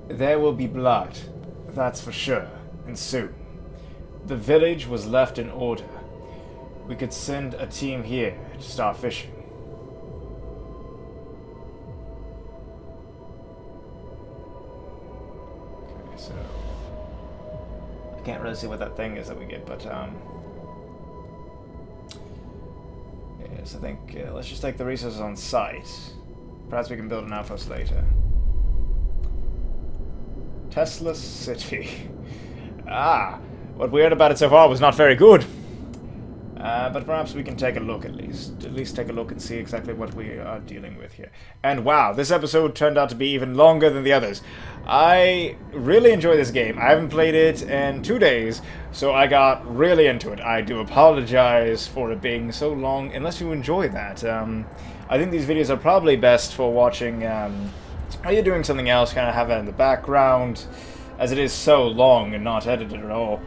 There will be blood, that's for sure, and soon. The village was left in order. We could send a team here to start fishing. Okay, so I can't really see what that thing is that we get, but yes, I think let's just take the resources on site. Perhaps we can build an outpost later. Tesla City. Ah, what we heard about it so far was not very good. But perhaps we can take a look at least take a look and see exactly what we are dealing with here. And wow, this episode turned out to be even longer than the others. I really enjoy this game. I haven't played it in 2 days, so I got really into it. I do apologize for it being so long, unless you enjoy that. I think these videos are probably best for watching while you're doing something else, kind of have it in the background, as it is so long and not edited at all.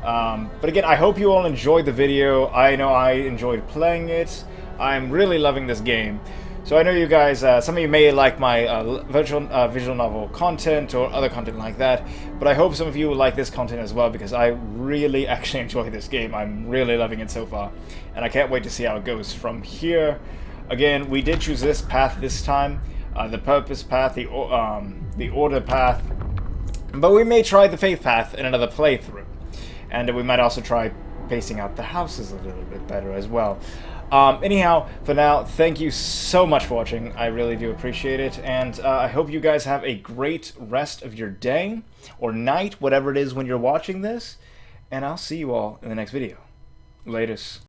But again, I hope you all enjoyed the video. I know I enjoyed playing it. I'm really loving this game. So I know you guys, some of you may like my visual novel content or other content like that, but I hope some of you will like this content as well, because I really actually enjoy this game. I'm really loving it so far, and I can't wait to see how it goes from here. Again, we did choose this path this time, the purpose path, the order path, but we may try the faith path in another playthrough. And we might also try pacing out the houses a little bit better as well. Anyhow, for now, thank you so much for watching. I really do appreciate it. And I hope you guys have a great rest of your day or night, whatever it is when you're watching this. And I'll see you all in the next video. Latest.